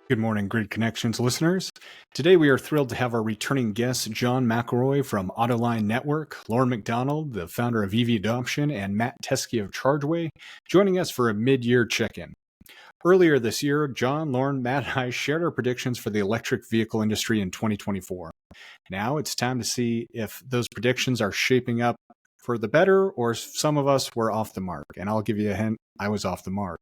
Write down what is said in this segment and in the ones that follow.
Good morning, Grid Connections listeners. Today we are thrilled to have our returning guests, John McElroy from Autoline Network, Loren McDonald, the founder of EVAdoption, and Matt Teske of Chargeway, joining us for a mid-year check-in. Earlier this year, John, Loren, Matt, and I shared our predictions for the electric vehicle industry in 2024. Now it's time to see if those predictions are shaping up for the better or some of us were off the mark. And I'll give you a hint, I was off the mark.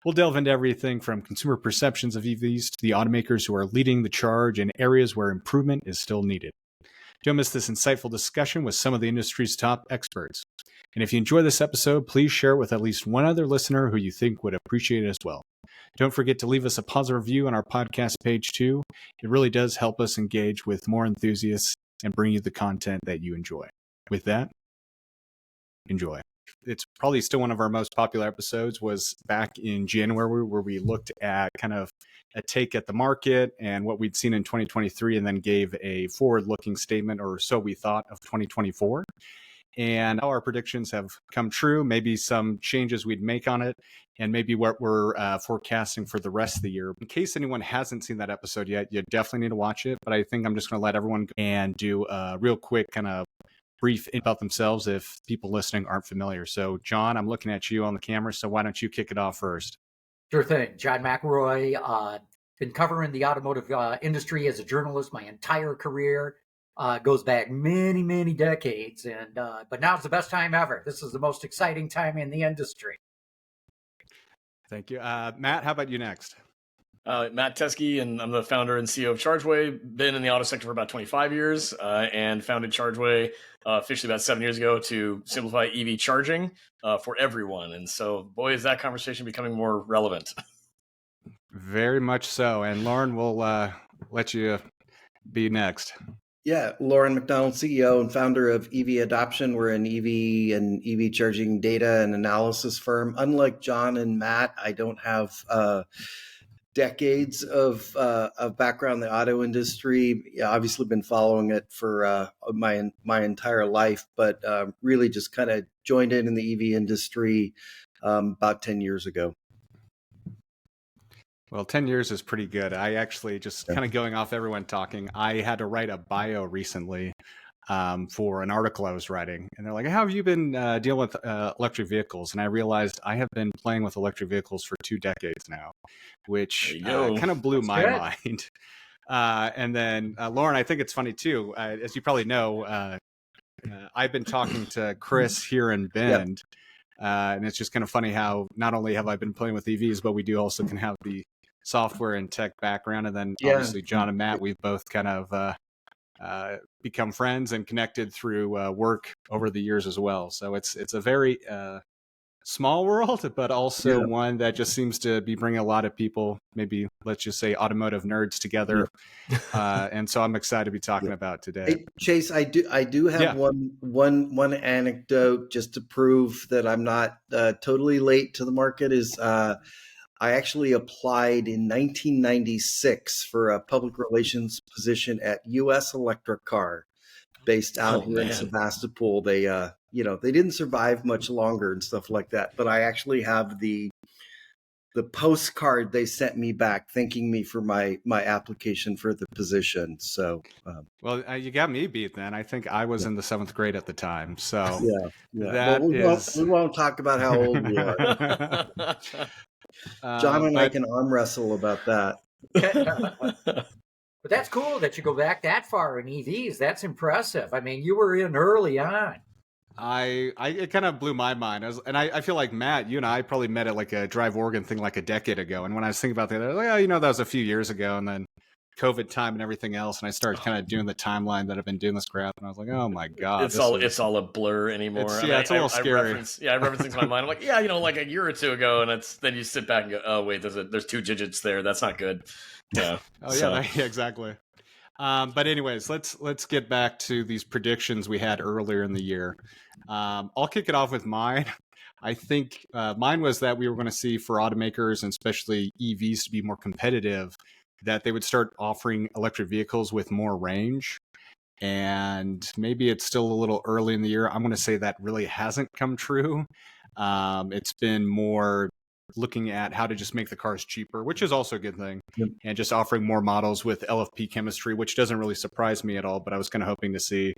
We'll delve into everything from consumer perceptions of EVs to the automakers who are leading the charge in areas where improvement is still needed. Don't miss this insightful discussion with some of the industry's top experts. And if you enjoy this episode, please share it with at least one other listener who you think would appreciate it as well. Don't forget to leave us a positive review on our podcast page too. It really does help us engage with more enthusiasts and bring you the content that you enjoy. With that, enjoy. It's probably still one of our most popular episodes was back in January where we looked at kind of a take at the market and what we'd seen in 2023 and then gave a forward-looking statement or so we thought of 2024. And how our predictions have come true, maybe some changes we'd make on it, and maybe what we're forecasting for the rest of the year. In case anyone hasn't seen that episode yet, you definitely need to watch it. But I think I'm just going to let everyone go and do a real quick kind of brief about themselves if people listening aren't familiar. So, John, I'm looking at you on the camera, so why don't you kick it off first? Sure thing. John McElroy, been covering the automotive industry as a journalist my entire career. Goes back many, many decades, and but now's the best time ever. This is the most exciting time in the industry. Thank you. Matt, how about you next? Matt Teske, and I'm the founder and CEO of Chargeway. Been in the auto sector for about 25 years and founded Chargeway officially about 7 years ago to simplify EV charging for everyone. And so, boy, is that conversation becoming more relevant. Very much so. And Loren, we'll let you be next. Yeah, Loren McDonald, CEO and founder of EVAdoption. We're an EV and EV charging data and analysis firm. Unlike John and Matt, I don't have decades of background in the auto industry. Obviously been following it for my entire life, but really just kind of joined in the EV industry about 10 years ago. Well, 10 years is pretty good. I actually just kind of going off everyone talking, I had to write a bio recently for an article I was writing. And they're like, how have you been dealing with electric vehicles? And I realized I have been playing with electric vehicles for 2 decades now, which kind of blew my mind. And then, Loren, I think it's funny too. As you probably know, I've been talking to Chris here in Bend. And it's just kind of funny how not only have I been playing with EVs, but we do also can have the software and tech background. And then obviously John and Matt, we've both kind of become friends and connected through work over the years as well. So it's a very small world, but also one that just seems to be bringing a lot of people, maybe let's just say automotive nerds together. And so I'm excited to be talking about today. Hey, Chase, I do have one anecdote just to prove that I'm not totally late to the market is I actually applied in 1996 for a public relations position at US Electric Car based out here in Sebastopol. They they didn't survive much longer and stuff like that, but I actually have the postcard they sent me back thanking me for my application for the position. So well, you got me beat then. I think I was in the 7th grade at the time. So that we won't talk about how old we are. John and I can arm wrestle about that. But that's cool that you go back that far in EVs. That's impressive. I mean, you were in early on. It kind of blew my mind. I feel like Matt, you and I probably met at like a Drive Oregon thing like a decade ago. And when I was thinking about that, I was like, that was a few years ago. And then COVID time and everything else. And I started kind of doing the timeline that I've been doing this crap. And I was like, oh my God. It's all a blur anymore. It's a little scary. I reference things in my mind. I'm like, like a year or two ago. And then you sit back and go, oh wait, there's 2 digits there. That's not good. Yeah. Exactly. But anyways, let's get back to these predictions we had earlier in the year. I'll kick it off with mine. I think mine was that we were going to see for automakers and especially EVs to be more competitive, that they would start offering electric vehicles with more range. And maybe it's still a little early in the year. I'm going to say that really hasn't come true. It's been more looking at how to just make the cars cheaper, which is also a good thing. Yep. And just offering more models with LFP chemistry, which doesn't really surprise me at all. But I was kind of hoping to see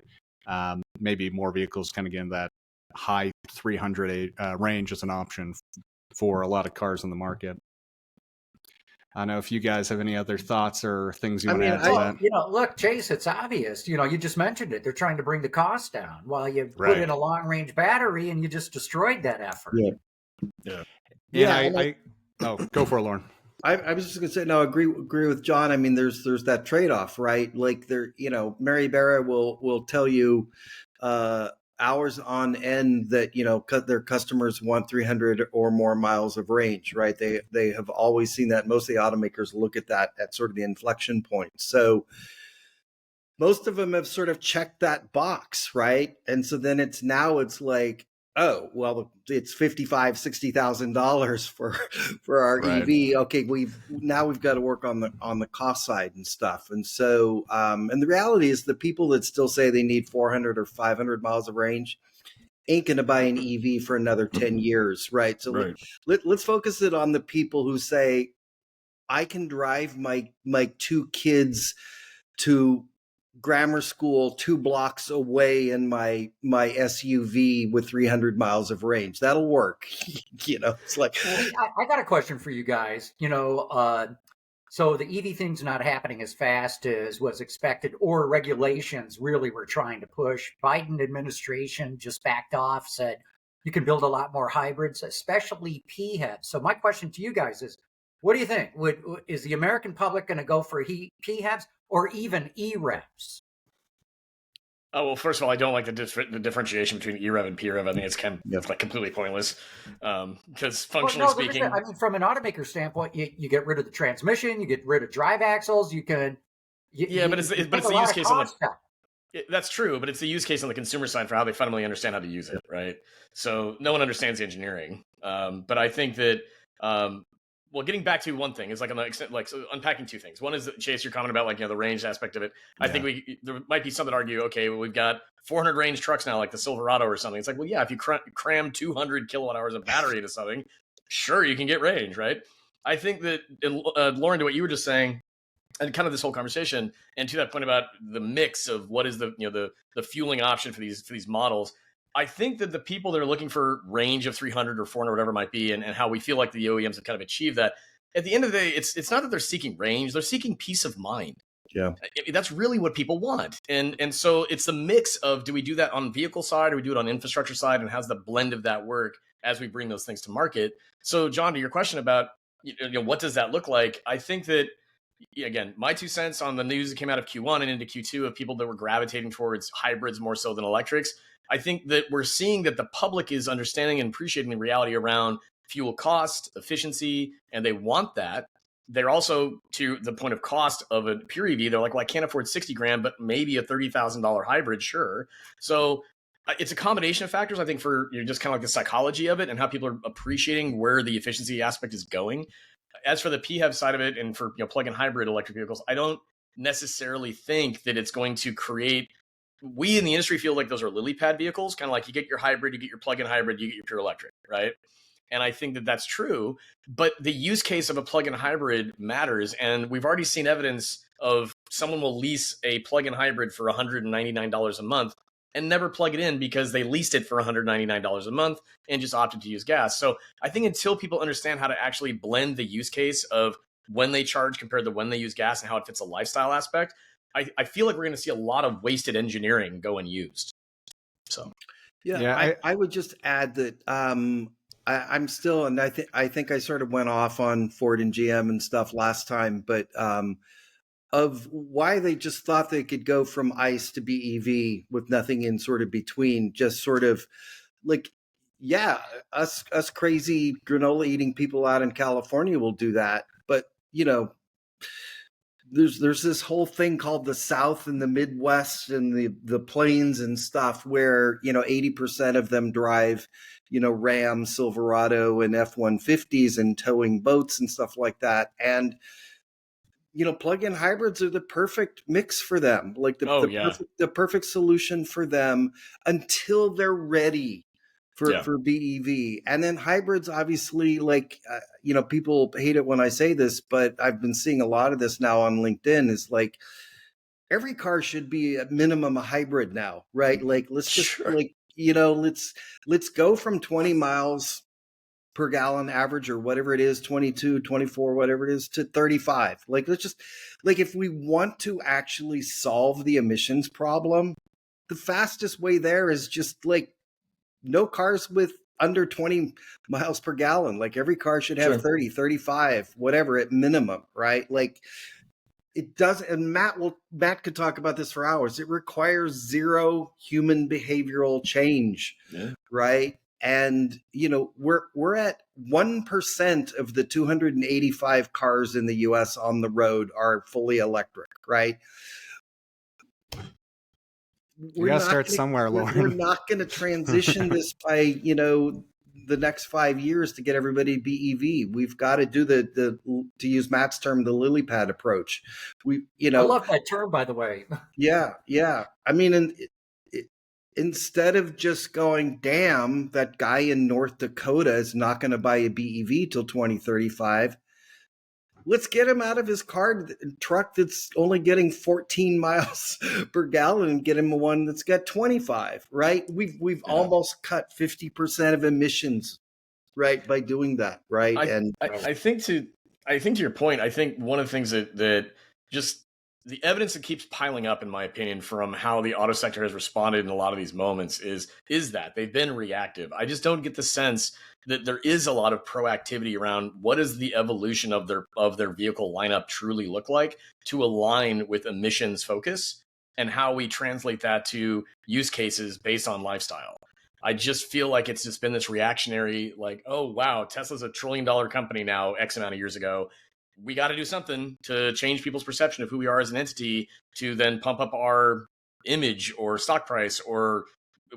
maybe more vehicles kind of get in that high 300 range as an option for a lot of cars on the market. I don't know if you guys have any other thoughts or things you want to add to that. You know, look, Chase, it's obvious. You know, you just mentioned it. They're trying to bring the cost down. Well, you put in a long-range battery, and you just destroyed that effort. Oh, go for it, Loren. I was just going to say, no, agree with John. I mean, there's that trade-off, right? Like Mary Barra will tell you hours on end that, their customers want 300 or more miles of range, right? They have always seen that. Most of the automakers look at that at sort of the inflection point. So most of them have sort of checked that box, right? And so then it's like, oh, well, it's $55,000-$60,000 for our EV. Okay, we've got to work on the cost side and stuff. And so, and the reality is, the people that still say they need 400 or 500 miles of range ain't going to buy an EV for another 10 years, right? So let's focus it on the people who say, I can drive my two kids to grammar school 2 blocks away in my SUV with 300 miles of range. That'll work. It's like, I got a question for you guys. So the EV thing's not happening as fast as was expected, or regulations really were trying to push. Biden administration just backed off, said you can build a lot more hybrids, especially PHEVs. So my question to you guys is, what do you think? Is the American public going to go for PHEVs or even EREVs? Oh, well, first of all, I don't like the differentiation between EREV and PREV. I think it's like completely pointless. Because functionally speaking, I mean, from an automaker standpoint, you get rid of the transmission, you get rid of drive axles, you can. But it's the use case on that's true, but it's the use case on the consumer side for how they fundamentally understand how to use it, right? So no one understands the engineering. But I think that. Well, getting back to one thing is like on the extent, so unpacking two things. One is, Chase, your comment about the range aspect of it. I think there might be some that argue, okay, well, we've got 400 range trucks now, like the Silverado or something. It's like, well, yeah, if you cram 200 kilowatt hours of battery into something, sure, you can get range, right? I think that, Loren, to what you were just saying, and kind of this whole conversation, and to that point about the mix of what is the fueling option for these models. I think that the people that are looking for range of 300 or 400, whatever it might be, and how we feel like the OEMs have kind of achieved that, at the end of the day, it's not that they're seeking range, they're seeking peace of mind. Yeah. That's really what people want. And so it's the mix of, do we do that on vehicle side, or we do it on infrastructure side, and how's the blend of that work as we bring those things to market? So John, to your question about, what does that look like? I think that, again, my 2 cents on the news that came out of Q1 and into Q2 of people that were gravitating towards hybrids more so than electrics. I think that we're seeing that the public is understanding and appreciating the reality around fuel cost, efficiency, and they want that. They're also, to the point of cost of a pure EV, they're like, well, I can't afford 60 grand, but maybe a $30,000 hybrid, sure. So it's a combination of factors, I think, for just kind of like the psychology of it and how people are appreciating where the efficiency aspect is going. As for the PHEV side of it and for plug-in hybrid electric vehicles, I don't necessarily think that it's going to create. We in the industry feel like those are lily pad vehicles, kind of like you get your hybrid, you get your plug-in hybrid, you get your pure electric, right? And I think that that's true, but the use case of a plug-in hybrid matters. And we've already seen evidence of someone will lease a plug-in hybrid for $199 a month and never plug it in because they leased it for $199 a month and just opted to use gas. So I think until people understand how to actually blend the use case of when they charge compared to when they use gas and how it fits a lifestyle aspect, I feel like we're going to see a lot of wasted engineering go unused. So, I would just add that I'm still, and I think I sort of went off on Ford and GM and stuff last time, but of why they just thought they could go from ICE to BEV with nothing in sort of between, just sort of like, us crazy granola eating people out in California will do that, but there's this whole thing called the South and the Midwest and the plains and stuff where 80% of them drive Ram, Silverado, and F-150s and towing boats and stuff like that. And plug-in hybrids are the perfect mix for them, like the perfect solution for them until they're ready for BEV. And then hybrids, obviously, like, people hate it when I say this, but I've been seeing a lot of this now on LinkedIn, is like, every car should be at minimum a hybrid now, right? Like, let's just let's go from 20 miles per gallon average or whatever it is, 22, 24, whatever it is, to 35. Like, let's just, like, if we want to actually solve the emissions problem, the fastest way there is just like no cars with under 20 miles per gallon. Like, every car should have 30, 35, whatever at minimum, right? Like, it doesn't, and Matt could talk about this for hours. It requires zero human behavioral change, right? And we're at 1% of the 285 cars in the U.S. on the road are fully electric, right? We got to start somewhere, Loren. We're not going to transition this by the next 5 years to get everybody BEV. We've got to do the to use Matt's term, the lily pad approach. I love that term, by the way. Yeah. I mean, instead of just going, damn, that guy in North Dakota is not going to buy a BEV till 2035. Let's get him out of his truck that's only getting 14 miles per gallon and get him one that's got 25, right? We've almost cut 50% of emissions, right, by doing that, right? I think to your point, I think one of the things that just the evidence that keeps piling up, in my opinion, from how the auto sector has responded in a lot of these moments is that they've been reactive. I just don't get the sense that there is a lot of proactivity around what does the evolution of their vehicle lineup truly look like to align with emissions focus and how we translate that to use cases based on lifestyle. I just feel like it's just been this reactionary, like, oh, wow, Tesla's a $1 trillion company now, X amount of years ago. We got to do something to change people's perception of who we are as an entity to then pump up our image or stock price or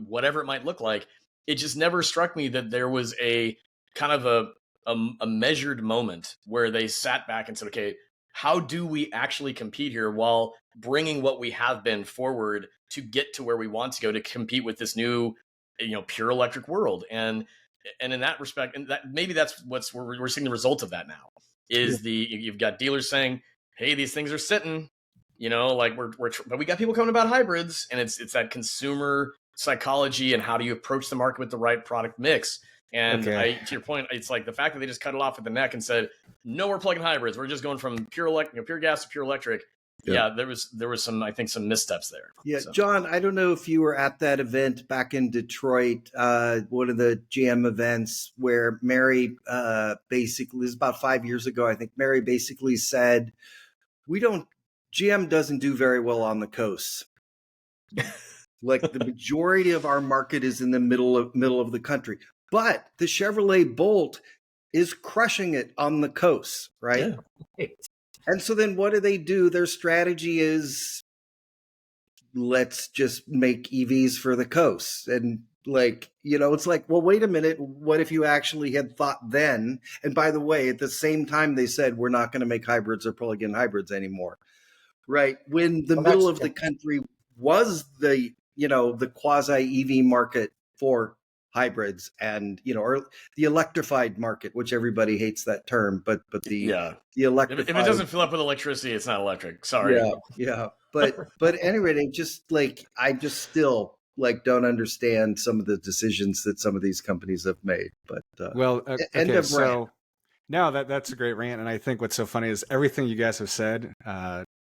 whatever it might look like. It just never struck me that there was a kind of a measured moment where they sat back and said, okay, how do we actually compete here while bringing what we have been forward to get to where we want to go to compete with this new, pure electric world? And in that respect, and that maybe that's we're seeing the result of that now. Is you've got dealers saying, hey, these things are sitting, like but we got people coming about hybrids, and it's that consumer psychology and how do you approach the market with the right product mix. And to your point, it's like the fact that they just cut it off at the neck and said, no, we're plugging hybrids. We're just going from pure gas to pure electric. Yeah, there was some, I think, some missteps there. Yeah, so. John, I don't know if you were at that event back in Detroit, one of the GM events where Mary basically, this is about 5 years ago, I think Mary basically said, GM doesn't do very well on the coast. Like, the majority of our market is in the middle of the country. But the Chevrolet Bolt is crushing it on the coast, right? Yeah. And so then what do? Their strategy is, let's just make EVs for the coast. And it's like, well, wait a minute. What if you actually had thought then? And by the way, at the same time, they said, we're not going to make hybrids or plug-in hybrids anymore, right? When the middle of the country was the quasi EV market for hybrids and, or the electrified market, which everybody hates that term, but the electrified. If it doesn't fill up with electricity, it's not electric. Sorry. Yeah. But anyway, it just I just still don't understand some of the decisions that some of these companies have made. But so no, that's a great rant. And I think what's so funny is everything you guys have said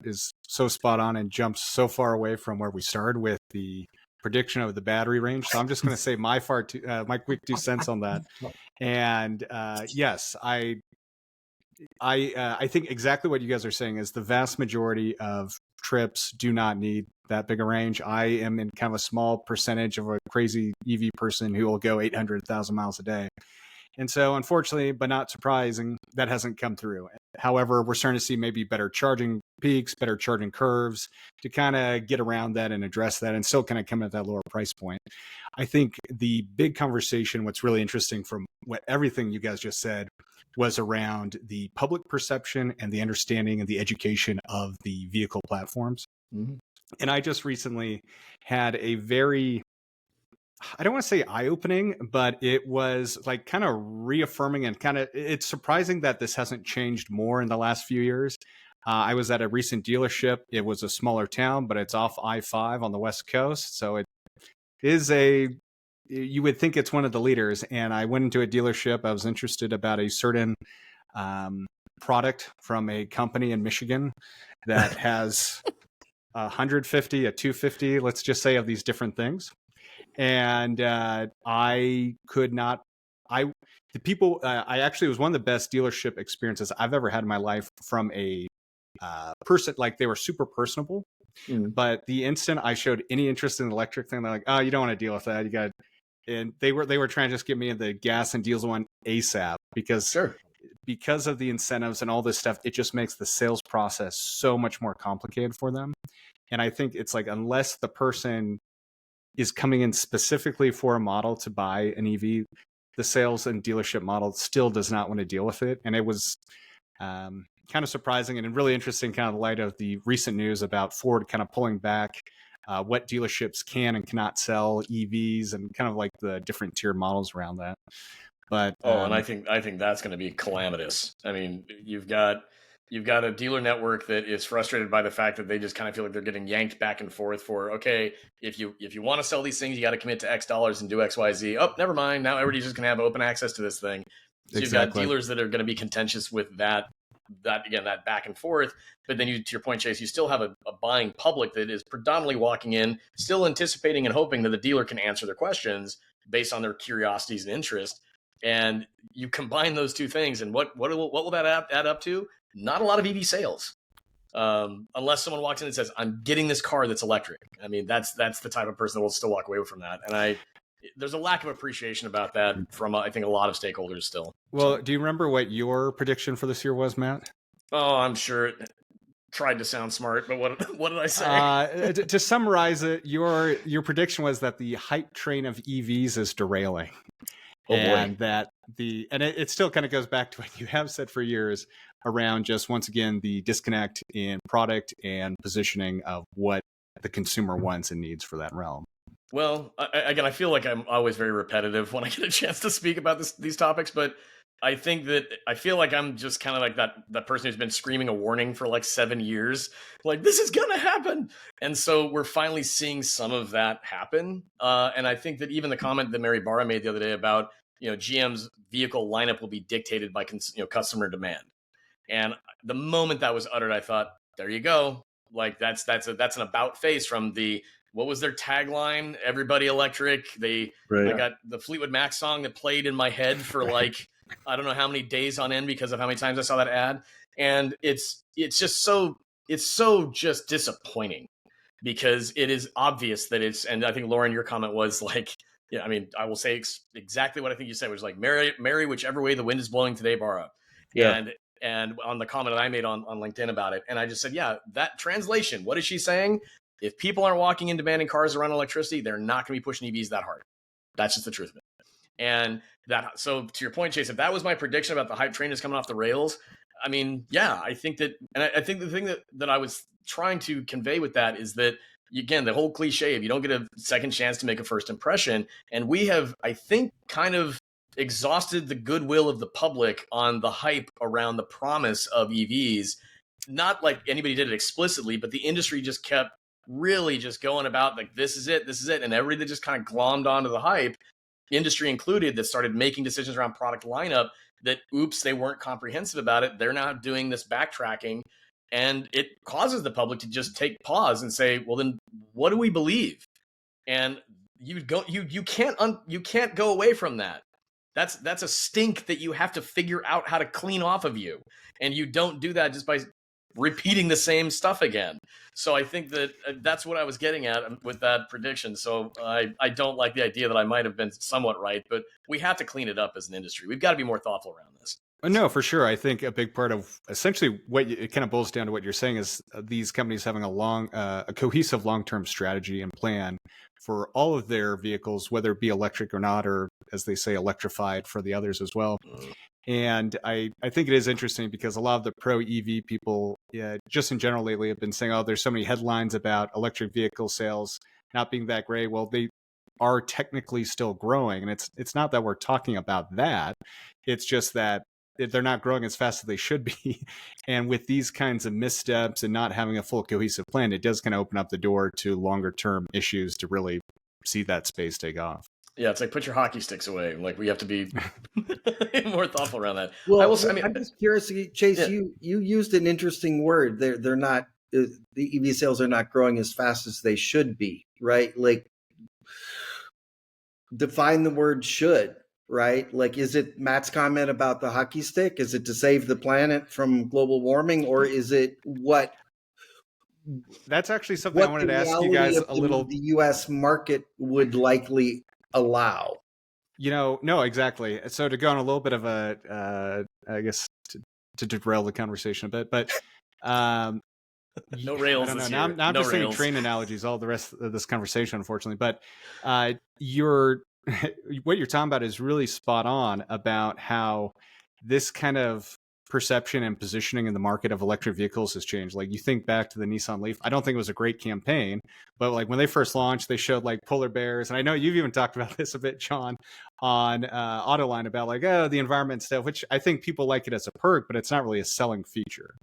is so spot on and jumps so far away from where we started with the prediction of the battery range. So I'm just going to say my quick 2 cents on that. And yes, I think exactly what you guys are saying is the vast majority of trips do not need that big a range. I am in kind of a small percentage of a crazy EV person who will go 800,000 miles a day. And so unfortunately, but not surprising, that hasn't come through. However, we're starting to see maybe better charging peaks, better charging curves to kind of get around that and address that and still kind of come at that lower price point. I think the big conversation, what's really interesting from everything you guys just said, was around the public perception and the understanding and the education of the vehicle platforms. Mm-hmm. And I just recently had a very I don't want to say eye-opening, but it was like kind of reaffirming and kind of, it's surprising that this hasn't changed more in the last few years. I was at a recent dealership. It was a smaller town, but it's off I-5 on the West Coast. So it is you would think it's one of the leaders. And I went into a dealership. I was interested about a certain product from a company in Michigan that has 150, a 250, let's just say, of these different things. And I could not, I actually, it was one of the best dealership experiences I've ever had in my life from a person. Like, they were super personable, but the instant I showed any interest in the electric thing, they're like, oh, you don't want to deal with that. You got, and they were trying to just get me in the gas and diesel one ASAP because of the incentives and all this stuff. It just makes the sales process so much more complicated for them. And I think it's like, unless the person is coming in specifically for a model to buy an EV, the sales and dealership model still does not want to deal with it. And it was kind of surprising and really interesting, kind of in light of the recent news about Ford kind of pulling back what dealerships can and cannot sell EVs, and kind of like the different tier models around that. But and I think that's going to be calamitous. I mean, you've got a dealer network that is frustrated by the fact that they just kind of feel like they're getting yanked back and forth for, okay, if you want to sell these things, you got to commit to X dollars and do X, Y, Z. Oh, never mind. Now everybody's just going to have open access to this thing. So you've got dealers that are going to be contentious with that back and forth. But then to your point, Chase, you still have a buying public that is predominantly walking in, still anticipating and hoping that the dealer can answer their questions based on their curiosities and interest. And you combine those two things, and what will that add up to? Not a lot of EV sales, unless someone walks in and says, "I'm getting this car that's electric." I mean, that's the type of person that will still walk away from that. And there's a lack of appreciation about that from I think a lot of stakeholders still. Well, do you remember what your prediction for this year was, Matt? Oh, I'm sure it tried to sound smart, but what did I say? To summarize it, your prediction was that the hype train of EVs is derailing. Oh, and boy. that it still kind of goes back to what you have said for years around just, once again, the disconnect in product and positioning of what the consumer wants and needs for that realm. Well, I feel like I'm always very repetitive when I get a chance to speak about these topics, but I feel like I'm just kind of like that person who's been screaming a warning for like 7 years, like, this is going to happen. And so we're finally seeing some of that happen. And I think that even the comment that Mary Barra made the other day about, GM's vehicle lineup will be dictated by customer demand. And the moment that was uttered, I thought, there you go. Like, that's an about face from what was their tagline? Everybody electric. I got the Fleetwood Mac song that played in my head for like, I don't know how many days on end because of how many times I saw that ad. And it's just so just disappointing, because it is obvious that and I think, Loren, your comment was like, yeah, I mean, I will say exactly what I think you said, which was like, marry whichever way the wind is blowing today, Barra. Yeah. And on the comment that I made on LinkedIn about it, and I just said, yeah, that translation, what is she saying? If people aren't walking in demanding cars around electricity, they're not going to be pushing EVs that hard. That's just the truth of it. And so to your point, Chase, if that was my prediction about the hype train is coming off the rails, I mean, yeah, I think that, and I think the thing that I was trying to convey with that is that, again, the whole cliche of you don't get a second chance to make a first impression. And we have, I think, kind of exhausted the goodwill of the public on the hype around the promise of EVs. Not like anybody did it explicitly, but the industry just kept really just going about like, this is it. And everybody that just kind of glommed onto the hype, industry included, that started making decisions around product lineup that, oops, they weren't comprehensive about it. They're now doing this backtracking, and it causes the public to just take pause and say, well, then what do we believe? And you can't go away from that. That's a stink that you have to figure out how to clean off of you. And you don't do that just by repeating the same stuff again. So I think that that's what I was getting at with that prediction. So I don't like the idea that I might have been somewhat right, but we have to clean it up as an industry. We've got to be more thoughtful around this. No, for sure. I think a big part of essentially it kind of boils down to what you're saying is these companies having a cohesive long-term strategy and plan for all of their vehicles, whether it be electric or not, or as they say, electrified for the others as well. And I think it is interesting because a lot of the pro EV people, just in general lately, have been saying, oh, there's so many headlines about electric vehicle sales not being that great. Well, are technically still growing. And it's not that we're talking about that. It's just that they're not growing as fast as they should be. And with these kinds of missteps and not having a full cohesive plan, it does kind of open up the door to longer term issues to really see that space take off. Yeah, it's like put your hockey sticks away. Like we have to be more thoughtful around that. Well, I'm just curious, Chase. Yeah. You used an interesting word. They're not the EV sales are not growing as fast as they should be, right? Like define the word "should." Right? Like, is it Matt's comment about the hockey stick? Is it to save the planet from global warming, or is it what? That's actually something I wanted to ask you guys a little. The U.S. market would likely allow. No, exactly. So to go on a little bit of a, I guess to derail the conversation a bit, but no rails. I don't know. Now I'm just saying train analogies all the rest of this conversation, unfortunately. But what you're talking about is really spot on about how this kind of perception and positioning in the market of electric vehicles has changed. Like you think back to the Nissan Leaf. I don't think it was a great campaign, but like when they first launched, they showed like polar bears. And I know you've even talked about this a bit, John, on Autoline about like, oh, the environment stuff, which I think people like it as a perk, but it's not really a selling feature.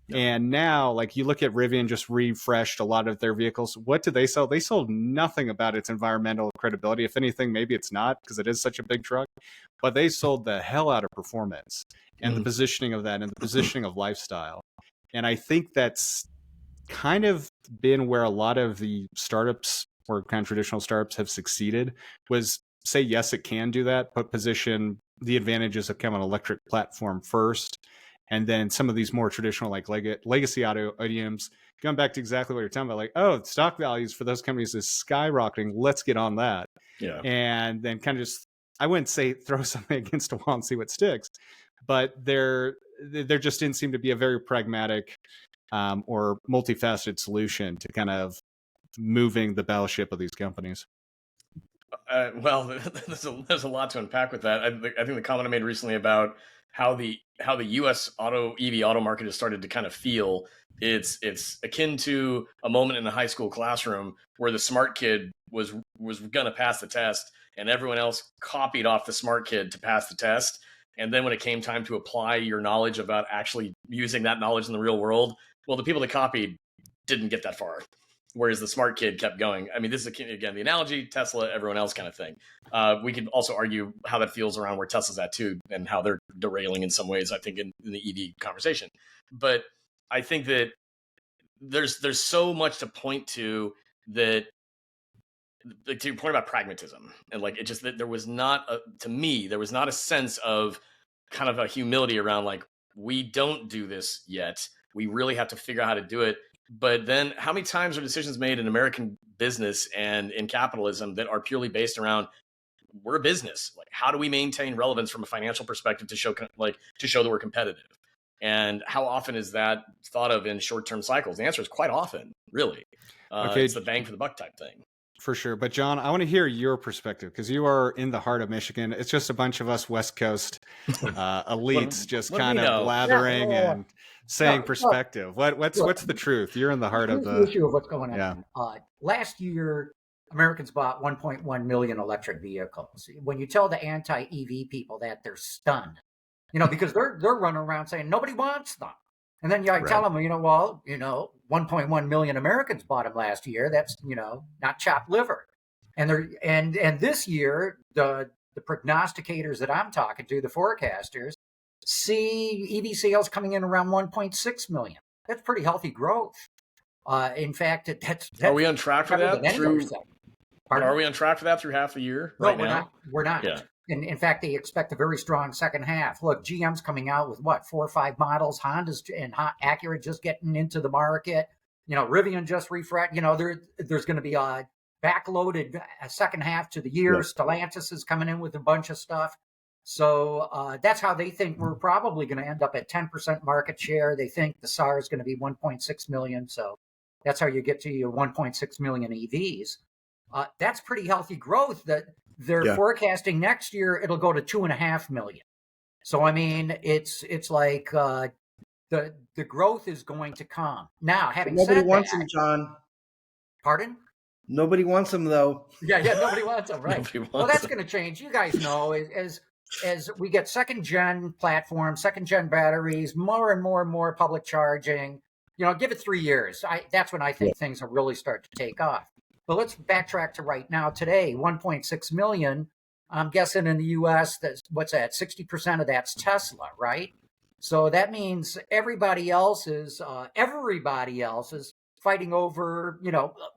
No. And now, like you look at Rivian just refreshed a lot of their vehicles. What did they sell? They sold nothing about its environmental credibility. If anything, maybe it's not because it is such a big truck, but they sold the hell out of performance and the positioning of that and the positioning of lifestyle. And I think that's kind of been where a lot of the startups or kind of traditional startups have succeeded was say, yes, it can do that, but position the advantages of kind of an electric platform first. And then some of these more traditional, like legacy auto OEMs, going back to exactly what you're talking about, like, oh, stock values for those companies is skyrocketing. Let's get on that. Yeah. And then kind of just, I wouldn't say throw something against a wall and see what sticks, but there just didn't seem to be a very pragmatic or multifaceted solution to kind of moving the battleship of these companies. Well, there's a lot to unpack with that. I think the comment I made recently about how the U.S. EV auto market has started to kind of feel it's akin to a moment in a high school classroom where the smart kid was gonna pass the test and everyone else copied off the smart kid to pass the test, and then when it came time to apply your knowledge about actually using that knowledge in the real world, well, the people that copied didn't get that far. Whereas the smart kid kept going. I mean, this is, again, the analogy, Tesla, everyone else kind of thing. We could also argue how that feels around where Tesla's at too, and how they're derailing in some ways, I think, in the EV conversation. But I think that there's so much to point to that, like, to your point about pragmatism. And like, it just, that there was not, to me, there was not a sense of kind of a humility around like, we don't do this yet. We really have to figure out how to do it. But then how many times are decisions made in American business and in capitalism that are purely based around, we're a business. Like, how do we maintain relevance from a financial perspective to show that we're competitive? And how often is that thought of in short-term cycles? The answer is quite often, really. Okay. It's the bang for the buck type thing. For sure. But John, I want to hear your perspective because you are in the heart of Michigan. It's just a bunch of us West Coast elites just kind of blathering and saying perspective. What's the truth? You're in the heart of the issue of what's going on. Yeah. Last year, Americans bought 1.1 million electric vehicles. When you tell the anti-EV people that, they're stunned, because they're running around saying nobody wants them. And then I tell them, 1.1 million Americans bought them last year. That's, not chopped liver. And this year, the prognosticators that I'm talking to, the forecasters, see EV sales coming in around 1.6 million. That's pretty healthy growth. In fact, that's are we on track for that? Are we on track for that through half the year? No, we're not. Yeah. In fact, they expect a very strong second half. Look, GM's coming out with 4 or 5 models. Honda's and Acura just getting into the market. Rivian just refreshed. There's going to be a backloaded second half to the year. Yeah. Stellantis is coming in with a bunch of stuff. So that's how they think we're probably going to end up at 10% market share. They think the SAR is going to be 1.6 million. So that's how you get to your 1.6 million EVs. That's pretty healthy growth that they're forecasting next year. It'll go to 2.5 million. So, I mean, it's like the growth is going to come. Now, having said that. Nobody wants them, John. Pardon? Nobody wants them though. Yeah, nobody wants them, right? Nobody wants Well, that's them. going to change. You guys know, as we get second gen platforms, second gen batteries, more and more public charging. Give it 3 years. That's when I think things will really start to take off. But let's backtrack to right now. Today, 1.6 million. I'm guessing in the U.S. What's that? 60% of that's Tesla, right? So that means everybody else is fighting over,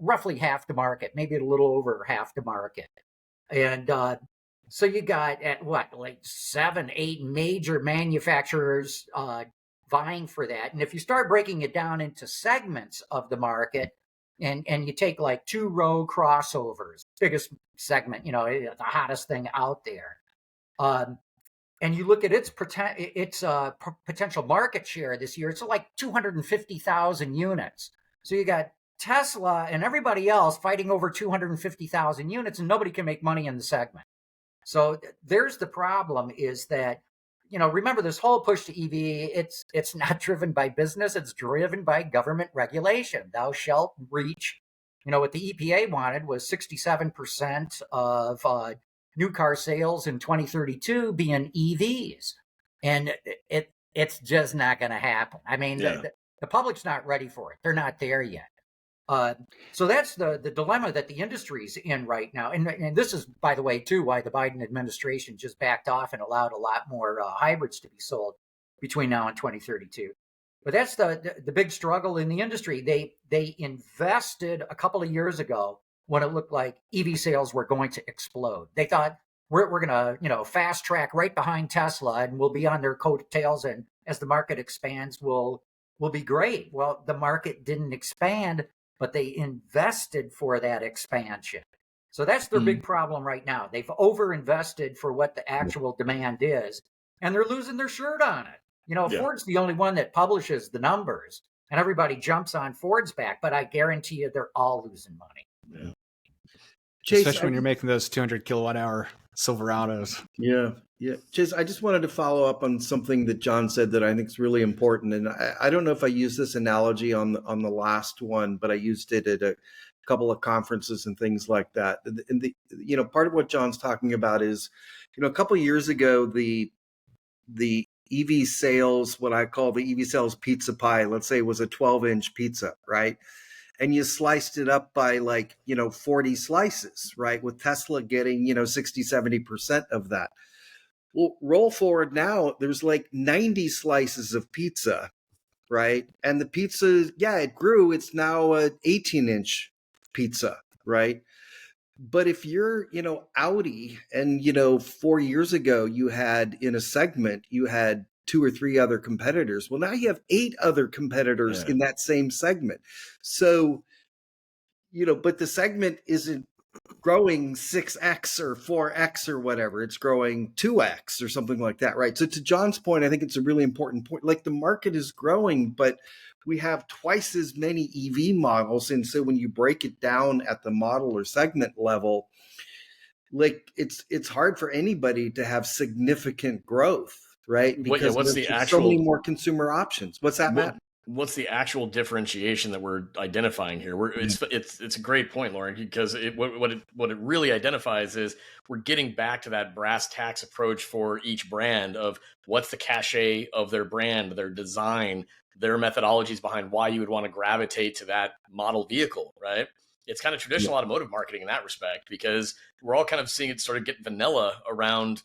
roughly half the market, maybe a little over half the market. And so you got like 7, 8 major manufacturers vying for that. And if you start breaking it down into segments of the market, and you take like 2-row crossovers, biggest segment, the hottest thing out there. And you look at its potential market share this year, it's like 250,000 units. So you got Tesla and everybody else fighting over 250,000 units, and nobody can make money in the segment. So there's the problem, is that, remember this whole push to EV, it's not driven by business, it's driven by government regulation. Thou shalt reach, what the EPA wanted was 67% of new car sales in 2032 being EVs. And it's just not going to happen. I mean, the public's not ready for it. They're not there yet. So that's the dilemma that the industry's in right now. And this is, by the way, too, why the Biden administration just backed off and allowed a lot more hybrids to be sold between now and 2032. But that's the big struggle in the industry. They invested a couple of years ago when it looked like EV sales were going to explode. They thought we're going to, fast track right behind Tesla, and we'll be on their coattails. And as the market expands, we'll be great. Well, the market didn't expand, but they invested for that expansion. So that's their big problem right now. They've overinvested for what the actual demand is, and they're losing their shirt on it. Ford's the only one that publishes the numbers, and everybody jumps on Ford's back, but I guarantee you they're all losing money. Yeah. Chase, especially when you're making those 200 kilowatt hour Silverados. Yeah. Chase, I just wanted to follow up on something that John said that I think is really important. And I don't know if I used this analogy on the last one, but I used it at a couple of conferences and things like that. And part of what John's talking about is, a couple of years ago, the EV sales, what I call the EV sales pizza pie, let's say it was a 12-inch pizza, right? And you sliced it up by 40 slices, right? With Tesla getting, 60, 70% of that. Well, roll forward now, there's like 90 slices of pizza, right? And the pizza, it grew. It's now an 18-inch pizza, right? But if you're, Audi, and, 4 years ago, you had in a segment, you had 2 or 3 other competitors. Well, now you have 8 other competitors in that same segment. So, but the segment isn't growing 6x or 4x or whatever. It's growing 2x or something like that, right? So to John's point, I think it's a really important point. Like, the market is growing, but we have twice as many EV models. And so when you break it down at the model or segment level, like it's hard for anybody to have significant growth, right? Because what's there's the actual, so many more consumer options. What's that, Matt? What's the actual differentiation that we're identifying here? It's a great point, Loren, because what it really identifies is we're getting back to that brass tacks approach for each brand of what's the cachet of their brand, their design, their methodologies behind why you would want to gravitate to that model vehicle, right? It's kind of traditional automotive marketing in that respect, because we're all kind of seeing it sort of get vanilla around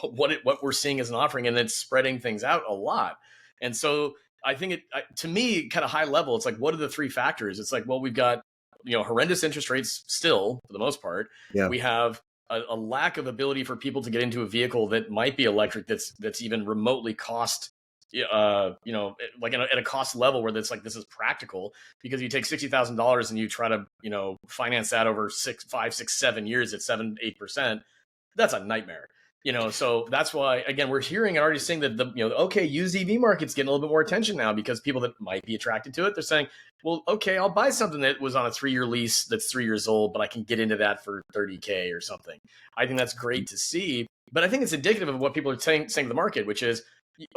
what we're seeing as an offering, and it's spreading things out a lot. And so I think to me, kind of high level, it's like, what are the 3 factors? It's like, well, we've got, horrendous interest rates still, for the most part. Yeah. We have a lack of ability for people to get into a vehicle that might be electric, that's even remotely cost, like at a cost level where that's like, this is practical, because you take $60,000 and you try to, finance that over 5, 6, 7 years at 7-8%. That's a nightmare. So that's why, again, we're hearing and already seeing that used EV market's getting a little bit more attention now, because people that might be attracted to it, they're saying, well, okay, I'll buy something that was on a 3-year lease that's 3 years old, but I can get into that for $30K or something. I think that's great to see, but I think it's indicative of what people are saying to the market, which is,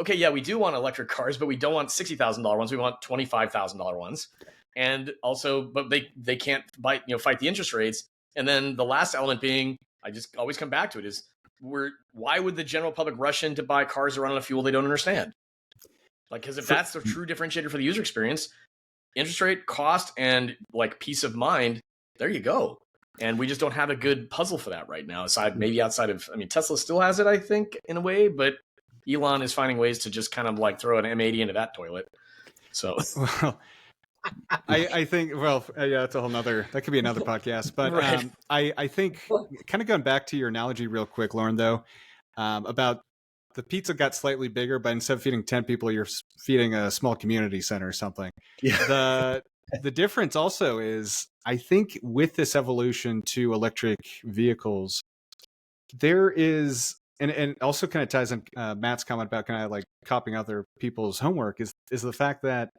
okay, yeah, we do want electric cars, but we don't want $60,000 ones. We want $25,000 ones. And also, but they can't fight the interest rates. And then the last element being, I just always come back to it, is why would the general public rush in to buy cars that run on a fuel they don't understand? Like, because if that's the true differentiator for the user experience, interest rate, cost, and like peace of mind, there you go. And we just don't have a good puzzle for that right now. Maybe outside of, I mean, Tesla still has it, I think, in a way, but Elon is finding ways to just kind of like throw an M80 into that toilet. So, well, I think, well, yeah, that's a whole nother, that could be another podcast. But right. I think, kind of going back to your analogy real quick, Loren, though, about the pizza got slightly bigger, but instead of feeding 10 people, you're feeding a small community center or something. Yeah. The difference also is, I think with this evolution to electric vehicles, there is, and also kind of ties in Matt's comment about kind of like copying other people's homework, is the fact that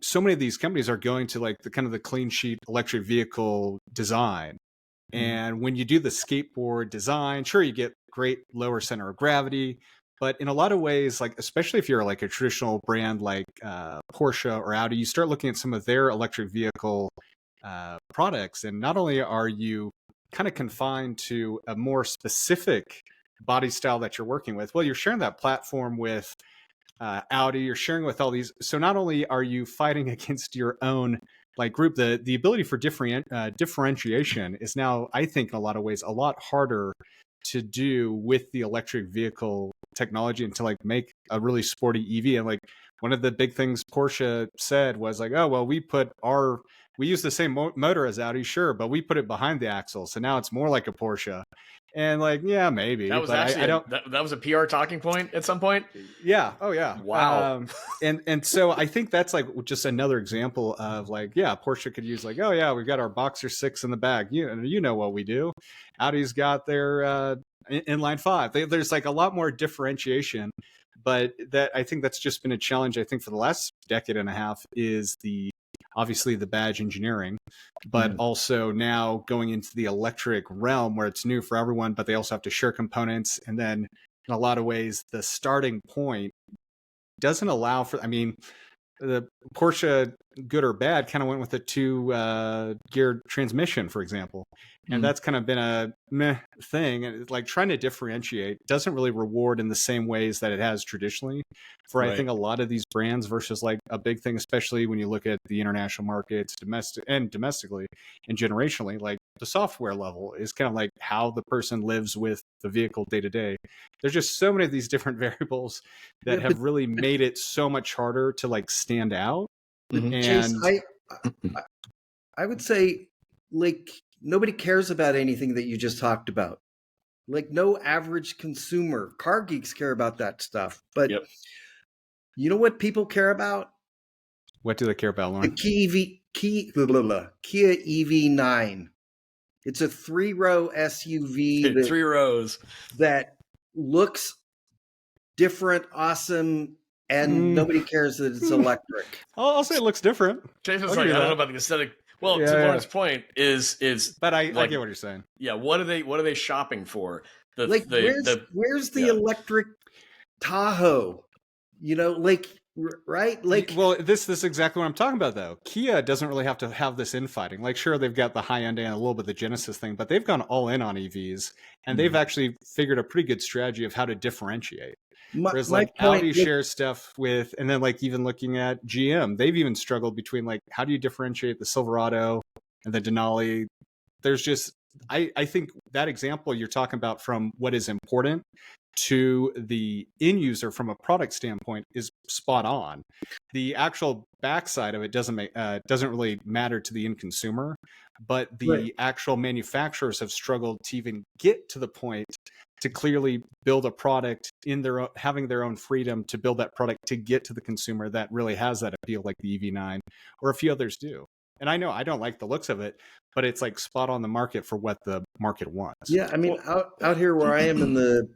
so many of these companies are going to like the kind of the clean sheet electric vehicle design. And when you do the skateboard design, sure, you get great lower center of gravity, but in a lot of ways, like especially if you're like a traditional brand like Porsche or Audi, you start looking at some of their electric vehicle products, and not only are you kind of confined to a more specific body style that you're working with, well, you're sharing that platform with Audi, you're sharing with all these. So not only are you fighting against your own like group, the ability for differentiation is now, I think, in a lot of ways, a lot harder to do with the electric vehicle technology, and to like make a really sporty EV. And like one of the big things Porsche said was like, oh, well, we use the same motor as Audi, sure, but we put it behind the axle, so now it's more like a Porsche. And like, yeah, maybe. That was but actually I don't. That was a PR talking point at some point. Yeah. Oh, yeah. Wow. And so I think that's like just another example of like, yeah, Porsche could use like, oh yeah, we've got our Boxer 6 in the bag. You know what we do. Audi's got their inline 5. There's like a lot more differentiation, but that I think that's just been a challenge. I think for the last decade and a half is obviously the badge engineering, but also now going into the electric realm where it's new for everyone, but they also have to share components. And then in a lot of ways, the starting point doesn't allow for, I mean, the Porsche, good or bad, kind of went with a 2-geared transmission, for example. And that's kind of been a meh thing. And it's like trying to differentiate doesn't really reward in the same ways that it has traditionally for, I think, a lot of these brands versus like a big thing, especially when you look at the international markets, domestically and generationally, like the software level is kind of like how the person lives with the vehicle day to day. There's just so many of these different variables that have really made it so much harder to like stand out. And Chase, I would say like nobody cares about anything that you just talked about. Like no average consumer. Car geeks care about that stuff. But you know what people care about? What do they care about, Loren? The Kia EV9. It's a 3-row SUV. 3 rows. That looks different, awesome, and nobody cares that it's electric. I'll say it looks different. Jason's like, I don't know about the aesthetic. Well, to Lauren's point is, but I get what you're saying. Yeah, what are they shopping for? Where's the electric Tahoe? You know, like right? Like, well, this is exactly what I'm talking about, though. Kia doesn't really have to have this infighting. Like, sure, they've got the high end and a little bit of the Genesis thing, but they've gone all in on EVs, and they've actually figured a pretty good strategy of how to differentiate. Whereas like Audi shares stuff with, and then like even looking at GM, they've even struggled between like, how do you differentiate the Silverado and the Denali? There's just, I think that example you're talking about from what is important to the end user from a product standpoint is spot on. The actual backside of it doesn't really matter to the end consumer, but the actual manufacturers have struggled to even get to the point to clearly build a product in having their own freedom to build that product to get to the consumer that really has that appeal, like the EV9 or a few others do. And I know I don't like the looks of it, but it's like spot on the market for what the market wants. Yeah, I mean, out here where I am in the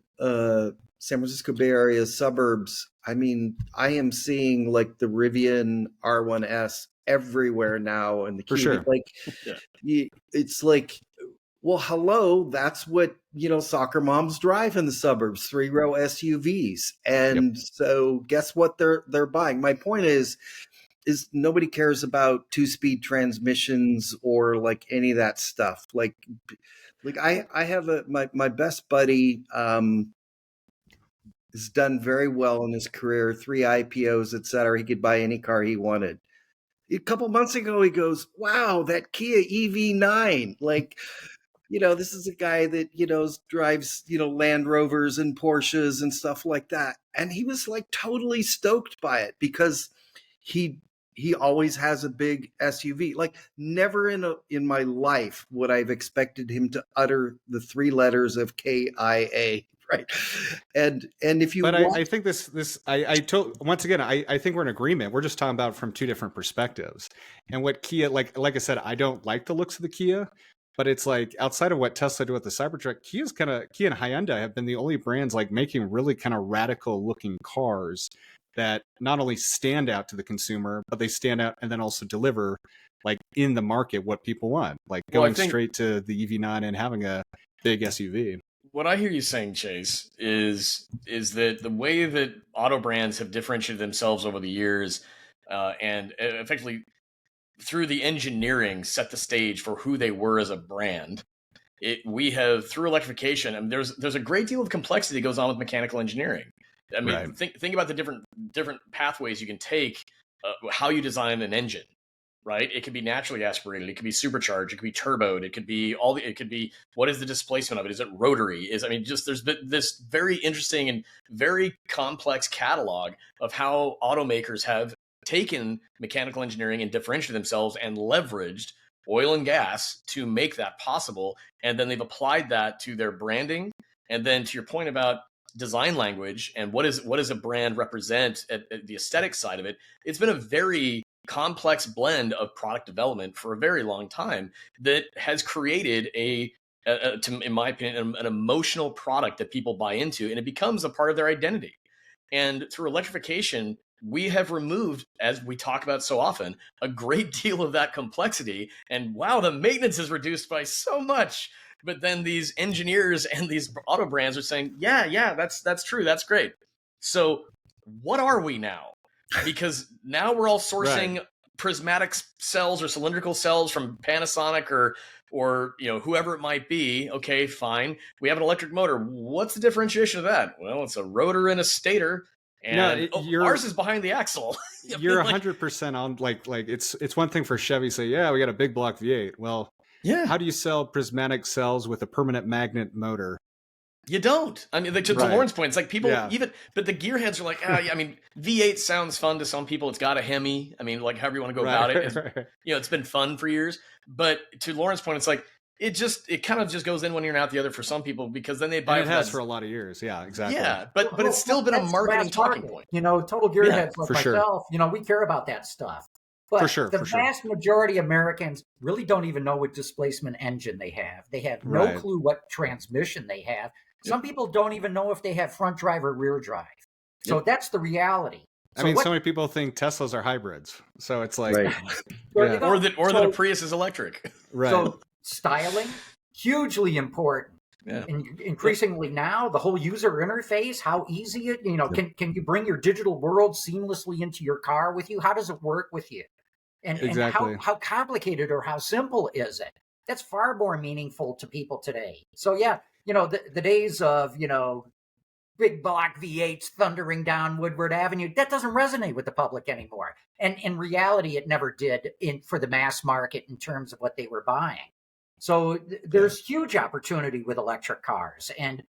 San Francisco Bay Area suburbs, I mean, I am seeing like the Rivian R1S everywhere now, and the Kia, it's like Well, hello, that's what, soccer moms drive in the suburbs, three-row SUVs. And so guess what they're buying? My point is nobody cares about two-speed transmissions or like any of that stuff. Like I have my best buddy has done very well in his career, 3 IPOs, et cetera. He could buy any car he wanted. A couple months ago, he goes, "Wow, that Kia EV9!" Like, this is a guy that, drives, Land Rovers and Porsches and stuff like that. And he was like totally stoked by it because he always has a big SUV. Like never in my life would I've expected him to utter the 3 letters of KIA. Right. And if you, but I think once again, I think we're in agreement. We're just talking about from two different perspectives. And what Kia, like I said, I don't like the looks of the Kia. But it's like outside of what Tesla did with the Cybertruck, Kia and Hyundai have been the only brands like making really kind of radical looking cars that not only stand out to the consumer, but they stand out and then also deliver like in the market what people want, like going straight to the EV9 and having a big SUV. What I hear you saying, Chase, is that the way that auto brands have differentiated themselves over the years and effectively through the engineering set the stage for who they were as a brand. We have through electrification, and there's a great deal of complexity that goes on with mechanical engineering. I mean, right. think about the different pathways you can take, how you design an engine, right? It could be naturally aspirated, it could be supercharged, it could be turboed, it could be what is the displacement of it? Is it rotary? There's this very interesting and very complex catalog of how automakers have taken mechanical engineering and differentiated themselves and leveraged oil and gas to make that possible. And then they've applied that to their branding. And then to your point about design language and what does a brand represent at the aesthetic side of it, it's been a very complex blend of product development for a very long time that has created in my opinion, an emotional product that people buy into, and it becomes a part of their identity. And through electrification, we have removed, as we talk about so often, a great deal of that complexity. And wow, the maintenance is reduced by so much. But then these engineers and these auto brands are saying, yeah, that's true. That's great. So what are we now? Because now we're all sourcing prismatic cells or cylindrical cells from Panasonic or whoever it might be. Okay, fine. We have an electric motor. What's the differentiation of that? Well, it's a rotor and a stator. And ours is behind the axle. You're 100% on. Like it's one thing for Chevy to say, yeah, we got a big block V8. Well, yeah. How do you sell prismatic cells with a permanent magnet motor? You don't. I mean, to Loren's point, it's like people but the gearheads are like, I mean, V8 sounds fun to some people. It's got a Hemi. I mean, like however you want to go about it. It's been fun for years. But to Loren's point, it's like, it kind of just goes in one ear and out the other for some people because then they buy it. It has for a lot of years. Yeah, exactly. Yeah, but it's still been a marketing talking point. Total gearheads like myself, we care about that stuff. But the vast majority of Americans really don't even know what displacement engine they have. They have no clue what transmission they have. Some people don't even know if they have front drive or rear drive. So that's the reality. So so many people think Teslas are hybrids. So it's like, or that a Prius is electric. Right. So styling, hugely important. Yeah. And increasingly now, the whole user interface, how easy it, can you bring your digital world seamlessly into your car with you? How does it work with you? And how complicated or how simple is it? That's far more meaningful to people today. So the days of, big block V8s thundering down Woodward Avenue, that doesn't resonate with the public anymore. And in reality, it never did for the mass market in terms of what they were buying. So there's huge opportunity with electric cars. And,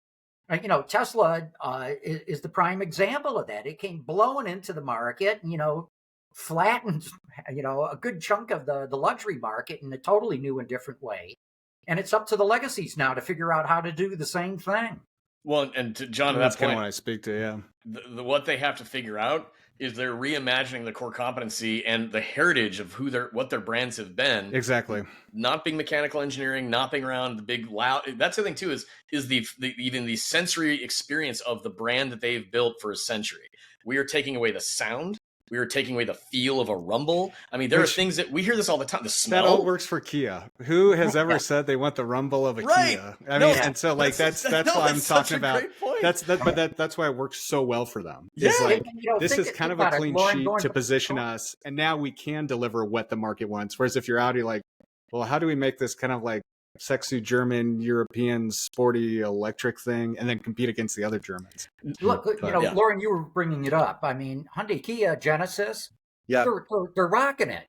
Tesla is the prime example of that. It came blowing into the market, flattened, a good chunk of the luxury market in a totally new and different way. And it's up to the legacies now to figure out how to do the same thing. Well, and to John, at that point, kind of what I speak to, what they have to figure out is they're reimagining the core competency and the heritage of what their brands have been. Exactly. Not being mechanical engineering, not being around the big loud. That's the thing too. Is even the sensory experience of the brand that they've built for a century. We are taking away the sound. we were taking away the feel of a rumble. I mean, there are things that we hear this all the time. The smell. That all works for Kia. Who has ever said they want the rumble of a Kia? I mean, and so like that's why I'm talking about. That's why it works so well for them. Yeah, like, this is kind of a clean sheet to position us, and now we can deliver what the market wants. Whereas if you're Audi, like, well, how do we make this kind of like sexy German, European, sporty electric thing, and then compete against the other Germans? Look, Loren, you were bringing it up. I mean, Hyundai, Kia, Genesis, they're rocking it.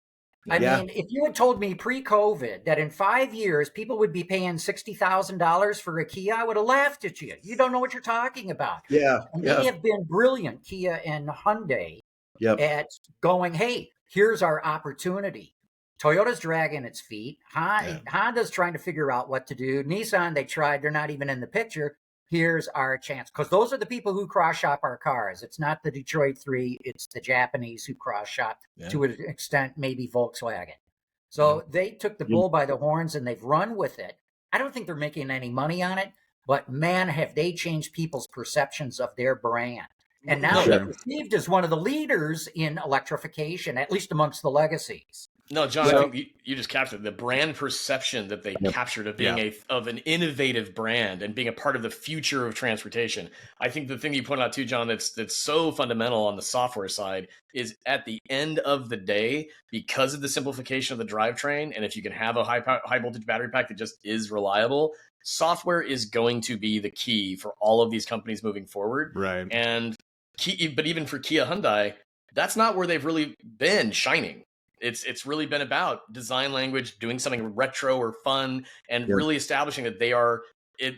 I mean, if you had told me pre-COVID that in 5 years people would be paying $60,000 for a Kia, I would have laughed at you. You don't know what you're talking about. And they have been brilliant, Kia and Hyundai, at going, hey, here's our opportunity. Toyota's dragging its feet. Honda's trying to figure out what to do. Nissan, they tried. They're not even in the picture. Here's our chance. Because those are the people who cross-shop our cars. It's not the Detroit 3. It's the Japanese who cross-shop to an extent, maybe Volkswagen. So they took the bull by the horns and they've run with it. I don't think they're making any money on it. But, man, have they changed people's perceptions of their brand. And now they're perceived as one of the leaders in electrification, at least amongst the legacies. No, John, I think you just captured the brand perception that they captured of being of an innovative brand and being a part of the future of transportation. I think the thing you pointed out too, John, that's so fundamental on the software side is at the end of the day, because of the simplification of the drivetrain, and if you can have a high voltage battery pack that just is reliable, software is going to be the key for all of these companies moving forward. Right. And but even for Kia, Hyundai, that's not where they've really been shining. It's really been about design language, doing something retro or fun, and really establishing that they are,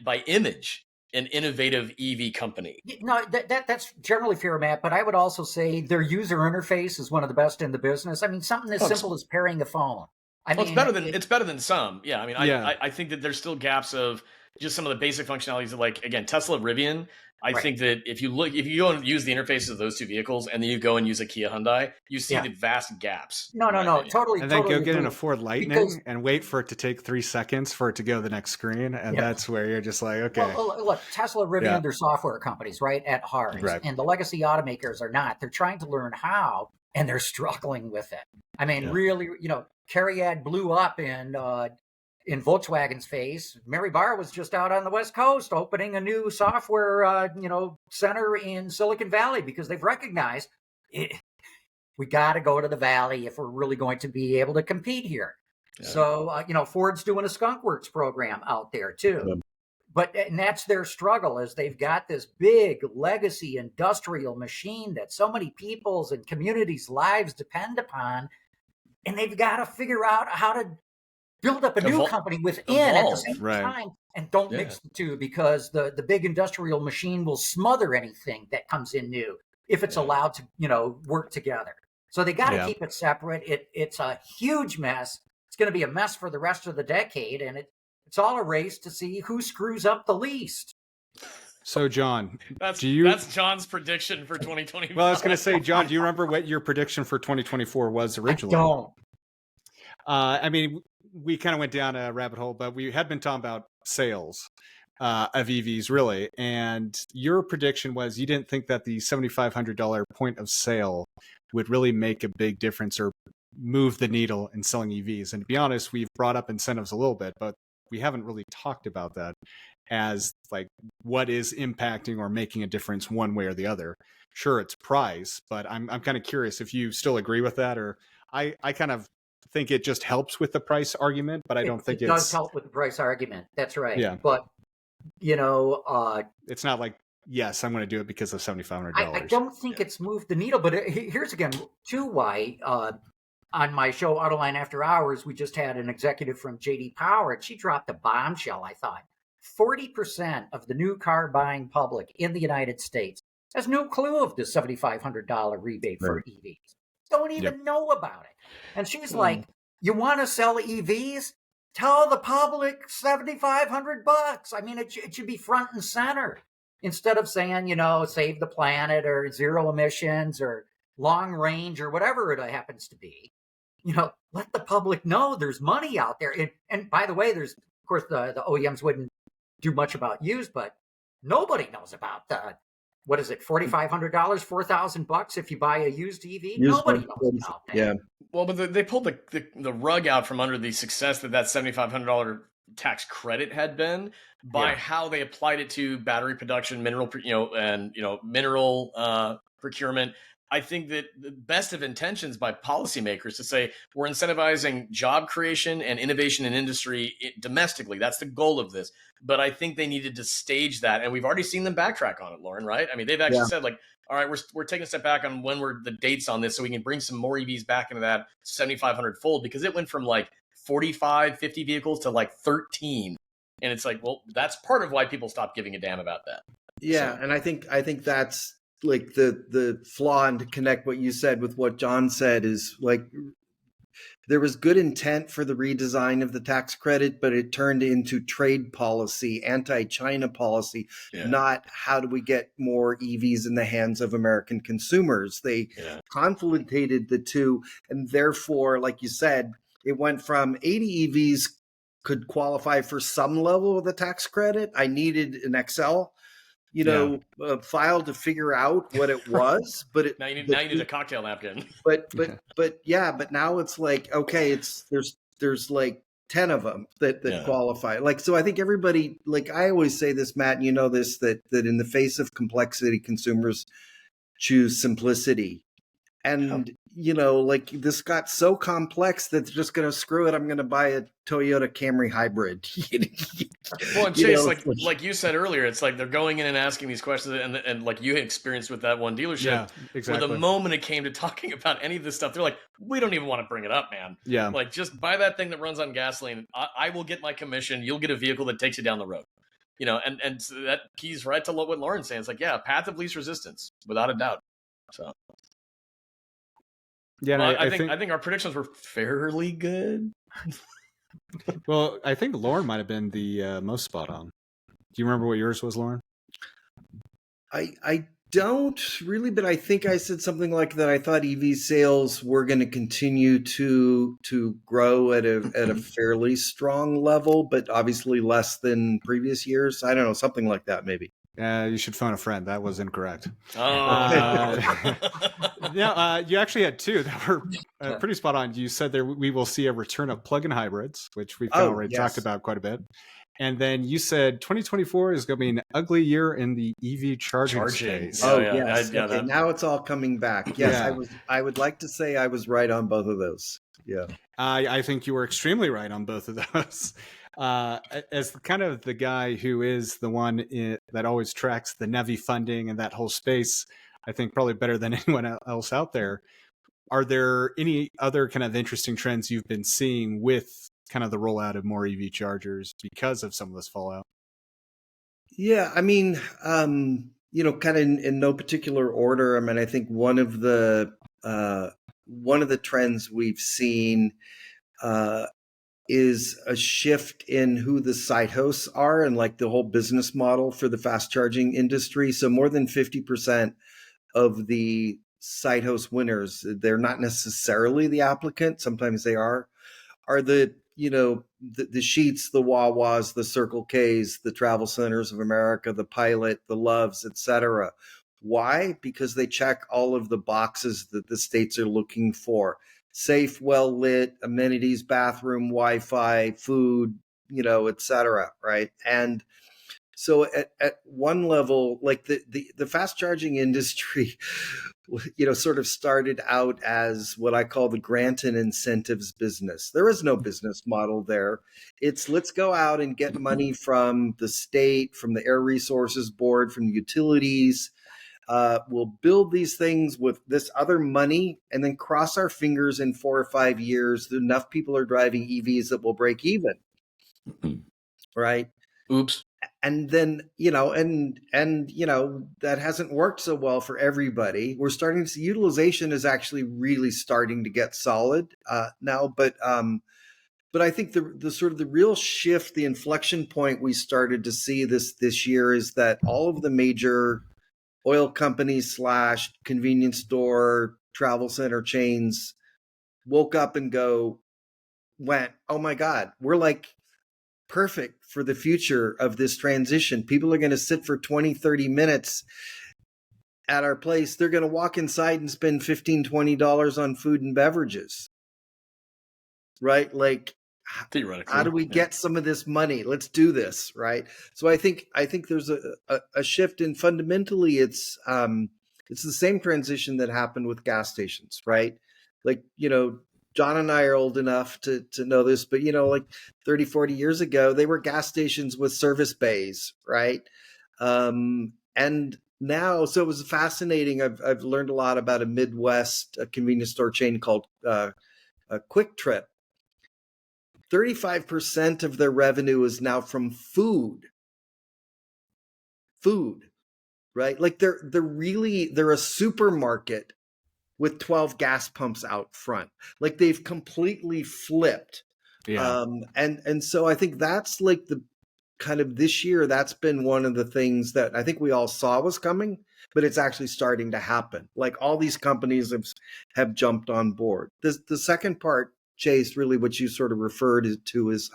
by image, an innovative EV company. No, that's generally fair, Matt, but I would also say their user interface is one of the best in the business. I mean, something as simple as pairing a phone. I mean, it's better than some. Yeah, I mean, I think that there's still gaps of just some of the basic functionalities of, like, again, Tesla Rivian. I think that if you go and use the interfaces of those two vehicles, and then you go and use a Kia Hyundai, you see the vast gaps. No, totally. And then go get an Ford Lightning and wait for it to take 3 seconds for it to go to the next screen, and that's where you're just like, okay. Well, look, Tesla, Rivian, they're software companies, right, at heart, and the legacy automakers are not. They're trying to learn how, and they're struggling with it. I mean, really, Cariad blew up in Volkswagen's face. Mary Barr was just out on the West Coast opening a new software, center in Silicon Valley because they've recognized we got to go to the Valley if we're really going to be able to compete here. Yeah. So, Ford's doing a Skunk Works program out there too. And that's their struggle, is they've got this big legacy industrial machine that so many people's and communities' lives depend upon, and they've got to figure out how to build up a new company within at the same time, and don't mix the two, because the big industrial machine will smother anything that comes in new if it's allowed to, work together. So they got to keep it separate. It's a huge mess. It's going to be a mess for the rest of the decade, and it's all a race to see who screws up the least. So, John, that's John's prediction for 2024. Well, I was going to say, John, do you remember what your prediction for 2024 was originally? I don't. I mean, we kind of went down a rabbit hole, but we had been talking about sales of EVs, really. And your prediction was you didn't think that the $7,500 point of sale would really make a big difference or move the needle in selling EVs. And to be honest, we've brought up incentives a little bit, but we haven't really talked about that as like what is impacting or making a difference one way or the other. Sure, it's price, but I'm kind of curious if you still agree with that, or I kind of think it just helps with the price argument, but I don't think it does help with the price argument. That's right. Yeah. But, it's not like, yes, I'm going to do it because of $7,500. I don't think it's moved the needle, but here's again, too, why on my show, Autoline After Hours, we just had an executive from JD Power, and she dropped a bombshell, I thought. 40% of the new car buying public in the United States has no clue of the $7,500 rebate for EVs. Don't even know about it. And she's like, you want to sell EVs? Tell the public $7,500. I mean, it should be front and center instead of saying, save the planet or zero emissions or long range or whatever it happens to be. Let the public know there's money out there. And by the way, there's, of course, the OEMs wouldn't do much about used, but nobody knows about what is it, $4,500, $4,000 if you buy a used EV? Used Nobody one, knows about that. yeah. Well, but they pulled the rug out from under the success that $7,500 tax credit had been by how they applied it to battery production, mineral, mineral procurement. I think that the best of intentions by policymakers to say we're incentivizing job creation and innovation in industry domestically. That's the goal of this. But I think they needed to stage that, and we've already seen them backtrack on it, Loren. Right? I mean, they've actually said like, all right, we're taking a step back on when we're the dates on this, so we can bring some more EVs back into that 7,500 fold, because it went from like 45, 50 vehicles to like 13, and it's like, well, that's part of why people stopped giving a damn about that. Yeah, so. And I think that's like the flaw, and to connect what you said with what John said is like there was good intent for the redesign of the tax credit, but it turned into trade policy, anti-China policy, not how do we get more EVs in the hands of American consumers. They conflated the two, and therefore, like you said, it went from 80 EVs could qualify for some level of the tax credit. I needed an Excel file to figure out what it was, but now you need a cocktail napkin. But now it's like, okay, there's like 10 of them that qualify. Like, so I think everybody, like I always say this, Matt, and you know this, that in the face of complexity, consumers choose simplicity. And, like this got so complex that they're just going to screw it. I'm going to buy a Toyota Camry hybrid. Well, and Chase, like you said earlier, it's like they're going in and asking these questions, and like you experienced with that one dealership. Yeah, exactly. Where the moment it came to talking about any of this stuff, they're like, we don't even want to bring it up, man. Yeah. Like, just buy that thing that runs on gasoline. I will get my commission. You'll get a vehicle that takes you down the road. And so that keys right to what Loren's saying. It's like, path of least resistance, without a doubt. So. Yeah, well, I think our predictions were fairly good. Well, I think Loren might have been the most spot on. Do you remember what yours was, Loren? I don't really, but I think I said something like that. I thought EV sales were going to continue to grow at a fairly strong level, but obviously less than previous years. I don't know, something like that, maybe. You should phone a friend. That was incorrect. Oh. You actually had two that were pretty spot on. You said there we will see a return of plug-in hybrids, which we've already talked about quite a bit. And then you said 2024 is going to be an ugly year in the EV charging space. Oh, yes. Okay, now it's all coming back. Yes, I would like to say I was right on both of those. Yeah. I think you were extremely right on both of those. As kind of the guy who is the one that always tracks the NEVI funding and that whole space, I think probably better than anyone else out there. Are there any other kind of interesting trends you've been seeing with kind of the rollout of more EV chargers because of some of this fallout? Yeah, I mean, kind of in no particular order. I mean, I think one of the trends we've seen is a shift in who the site hosts are and like the whole business model for the fast charging industry. So more than 50% of the site host winners, they're not necessarily the applicant. Sometimes they are the Sheets, the Wawas, the Circle Ks, the Travel Centers of America, the Pilot, the Loves, etc. Why? Because they check all of the boxes that the states are looking for. Safe, well lit, amenities, bathroom, Wi-Fi, food, etc. Right. And so at one level, like the fast charging industry, sort of started out as what I call the grant and incentives business. There is no business model there. It's let's go out and get money from the state, from the Air Resources Board, from the utilities. We'll build these things with this other money and then cross our fingers in 4 or 5 years that enough people are driving EVs that will break even. Right. Oops. And then, that hasn't worked so well for everybody. We're starting to see utilization is actually really starting to get solid now. But I think the sort of the real shift, the inflection point we started to see this year is that all of the major oil companies / convenience store, travel center chains woke up and went, oh my God, we're like perfect for the future of this transition. People are going to sit for 20, 30 minutes at our place, they're going to walk inside and spend $15, $20 on food and beverages, right? Like, Theoretically, how do we get some of this money? Let's do this, right? So I think there's a shift, and fundamentally it's the same transition that happened with gas stations, right? Like, John and I are old enough to know this, but like 30, 40 years ago, they were gas stations with service bays, right? And now, so it was fascinating. I've learned a lot about a Midwest convenience store chain called Quick Trip. 35% of their revenue is now from food, right? Like they're a supermarket with 12 gas pumps out front. Like they've completely flipped. Yeah. And so I think that's like the kind of this year, that's been one of the things that I think we all saw was coming, but it's actually starting to happen. Like all these companies have jumped on board. The second part, Chase, really what you sort of referred to is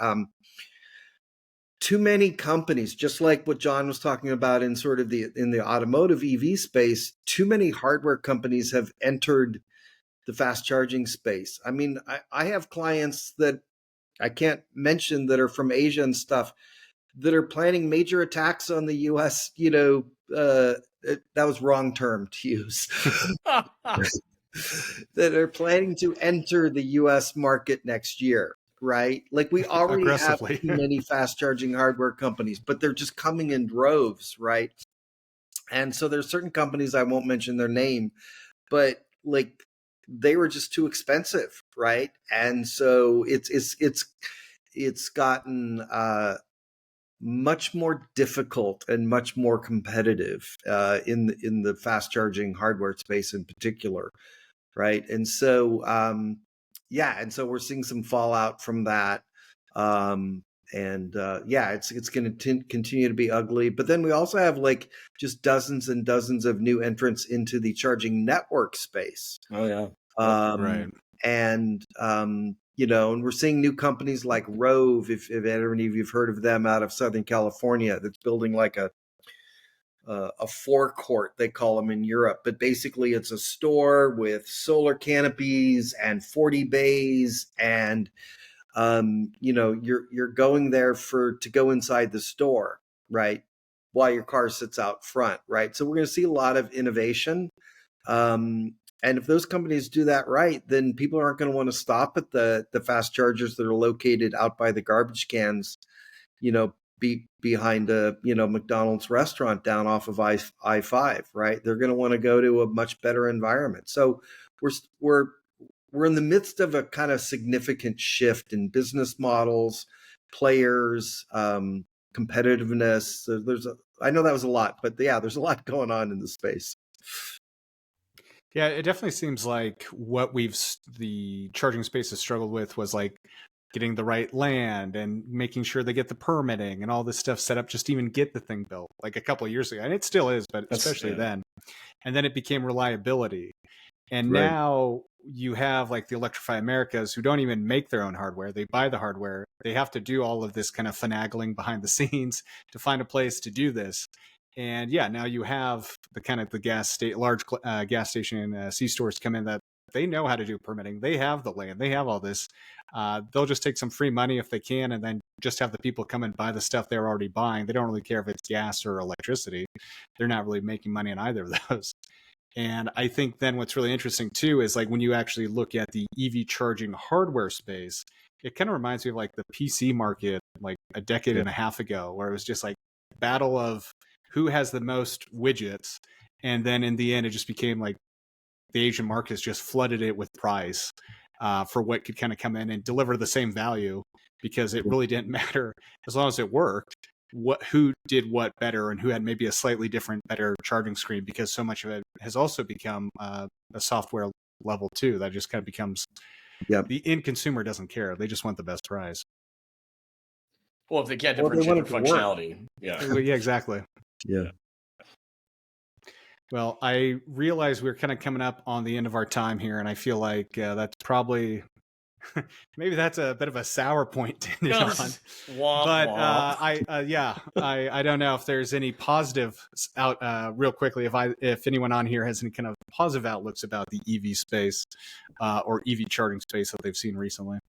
too many companies, just like what John was talking about in sort of in the automotive EV space, too many hardware companies have entered the fast charging space. I mean, I have clients that I can't mention that are from Asia and stuff that are planning major attacks on the US, that was wrong term to use. That are planning to enter the US market next year, right? Like we already have too many fast charging hardware companies, but they're just coming in droves, right? And so there's certain companies, I won't mention their name, but like they were just too expensive, right? And so it's gotten much more difficult and much more competitive in the fast charging hardware space in particular, right? And so and so we're seeing some fallout from that, it's going to continue to be ugly. But then we also have like just dozens and dozens of new entrants into the charging network space. Oh yeah, right. And and we're seeing new companies like Rove, if any of you've heard of them, out of Southern California, that's building like a forecourt, they call them in Europe, but basically it's a store with solar canopies and 40 bays, and you're going there to go inside the store, right, while your car sits out front, right? So we're going to see a lot of innovation. And if those companies do that right, then people aren't going to want to stop at the fast chargers that are located out by the garbage cans, behind a McDonald's restaurant down off of I-5, right? They're going to want to go to a much better environment. So we're in the midst of a kind of significant shift in business models, players, competitiveness. I know that was a lot, but yeah, there's a lot going on in the space. Yeah, it definitely seems like what the charging space has struggled with was like getting the right land and making sure they get the permitting and all this stuff set up just to even get the thing built, like a couple of years ago. And it still is, but especially then. And then it became reliability. And now you have like the Electrify Americas who don't even make their own hardware. They buy the hardware. They have to do all of this kind of finagling behind the scenes to find a place to do this. And yeah, now you have the kind of large gas station C-stores come in that they know how to do permitting. They have the land. They have all this. They'll just take some free money if they can, and then just have the people come and buy the stuff they're already buying. They don't really care if it's gas or electricity. They're not really making money on either of those. And I think then what's really interesting too is like when you actually look at the EV charging hardware space, it kind of reminds me of like the PC market like a decade and a half ago, where it was just like battle of who has the most widgets. And then in the end, it just became like the Asian markets just flooded it with price for what could kind of come in and deliver the same value, because it really didn't matter as long as it worked who did what better and who had maybe a slightly different, better charging screen, because so much of it has also become a software level too. That just kind of becomes the end consumer doesn't care. They just want the best price. Well, if they can't differentiate their functionality. Yeah, exactly. Yeah. Well, I realize we're kind of coming up on the end of our time here, and I feel like that's probably maybe that's a bit of a sour point to end it on. Womp, But womp. I don't know if there's any positive out real quickly. If anyone on here has any kind of positive outlooks about the EV space or EV charging space that they've seen recently.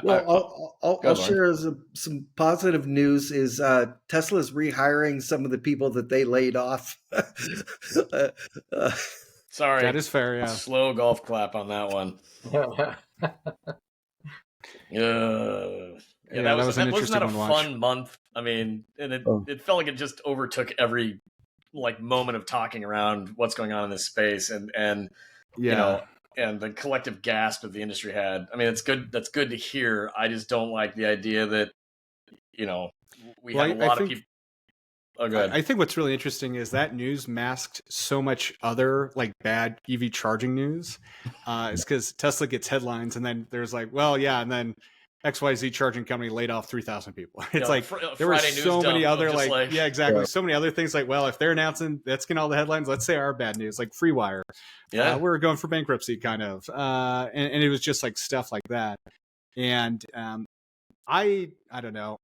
Well, I'll share some positive news is Tesla's rehiring some of the people that they laid off. Sorry. That is fair, yeah. Slow golf clap on that one. That wasn't that a fun month? I mean, and it felt like it just overtook every moment of talking around what's going on in this space, and you know, and the collective gasp that the industry had. I mean, it's good. That's good to hear. I just don't like the idea that we have a lot of people. Oh, go ahead. I think what's really interesting is that news masked so much other bad EV charging news. It's because Tesla gets headlines, and then there's and then XYZ charging company laid off 3,000 people. It's there were so many other exactly. So many other things if they're announcing that's getting all the headlines, let's say our bad news, like FreeWire. Yeah. We're going for bankruptcy kind of. And it was just stuff like that. And I don't know.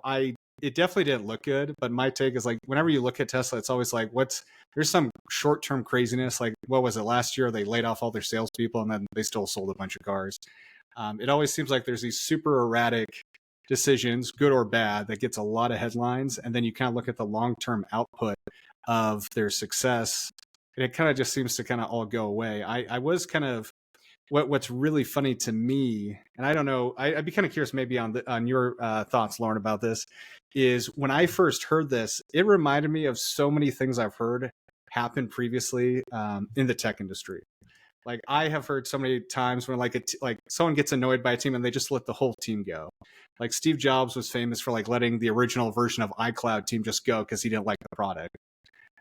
It definitely didn't look good, but my take is whenever you look at Tesla, it's always there's some short-term craziness. What was it last year? They laid off all their salespeople and then they still sold a bunch of cars. It always seems like there's these super erratic decisions, good or bad, that gets a lot of headlines. And then you kind of look at the long-term output of their success, and it kind of just seems to kind of all go away. I was kind of, what's really funny to me, and I don't know, I'd be kind of curious maybe on your thoughts, Loren, about this, is when I first heard this, it reminded me of so many things I've heard happen previously in the tech industry. I have heard so many times when someone gets annoyed by a team and they just let the whole team go. Steve Jobs was famous for letting the original version of iCloud team just go because he didn't like the product.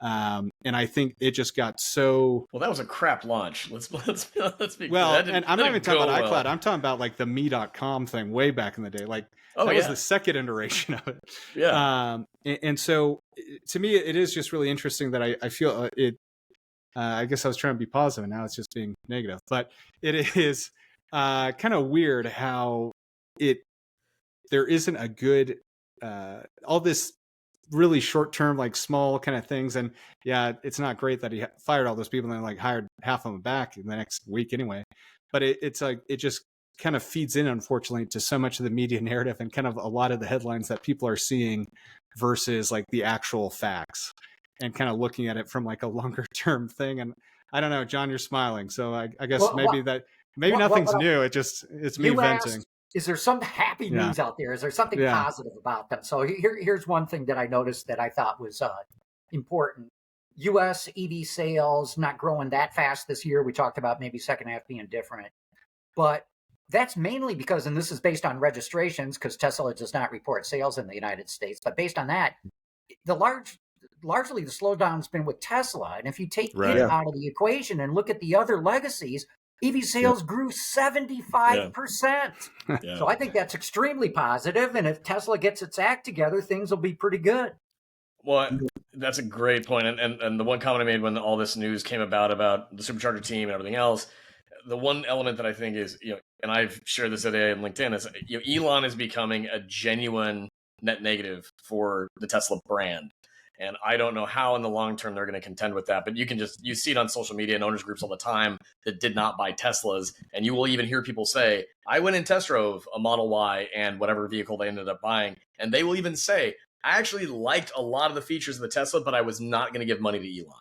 And I think it just got so. Well, that was a crap launch. Let's be well. And I'm not even talking about iCloud. I'm talking about the me.com thing way back in the day. That was the second iteration of it. Yeah. And so to me, it is just really interesting that I feel it. I guess I was trying to be positive, and now it's just being negative. But it is kind of weird how there isn't a good all this really short term, small kind of things. And it's not great that he fired all those people and then hired half of them back in the next week anyway. But it's it just kind of feeds in, unfortunately, to so much of the media narrative and kind of a lot of the headlines that people are seeing versus the actual facts, and kind of looking at it from a longer term thing. And I don't know, John, you're smiling, so I guess maybe nothing's new. It's me venting. Is there some happy news out there? Is there something positive about them? So here's one thing that I noticed that I thought was important. U.S. EV sales not growing that fast this year. We talked about maybe second half being different. But that's mainly because, and this is based on registrations, because Tesla does not report sales in the United States, but based on that, largely the slowdown's been with Tesla. And if you take it out of the equation and look at the other legacies, EV sales grew 75%. So I think that's extremely positive. And if Tesla gets its act together, things will be pretty good. Well, that's a great point. And the one comment I made when all this news came about the supercharger team and everything else, the one element that I think is, and I've shared this today on LinkedIn, is Elon is becoming a genuine net negative for the Tesla brand. And I don't know how in the long term they're going to contend with that. But you see it on social media and owners groups all the time that did not buy Teslas. And you will even hear people say, I went and test drove a Model Y and whatever vehicle they ended up buying. And they will even say, I actually liked a lot of the features of the Tesla, but I was not going to give money to Elon.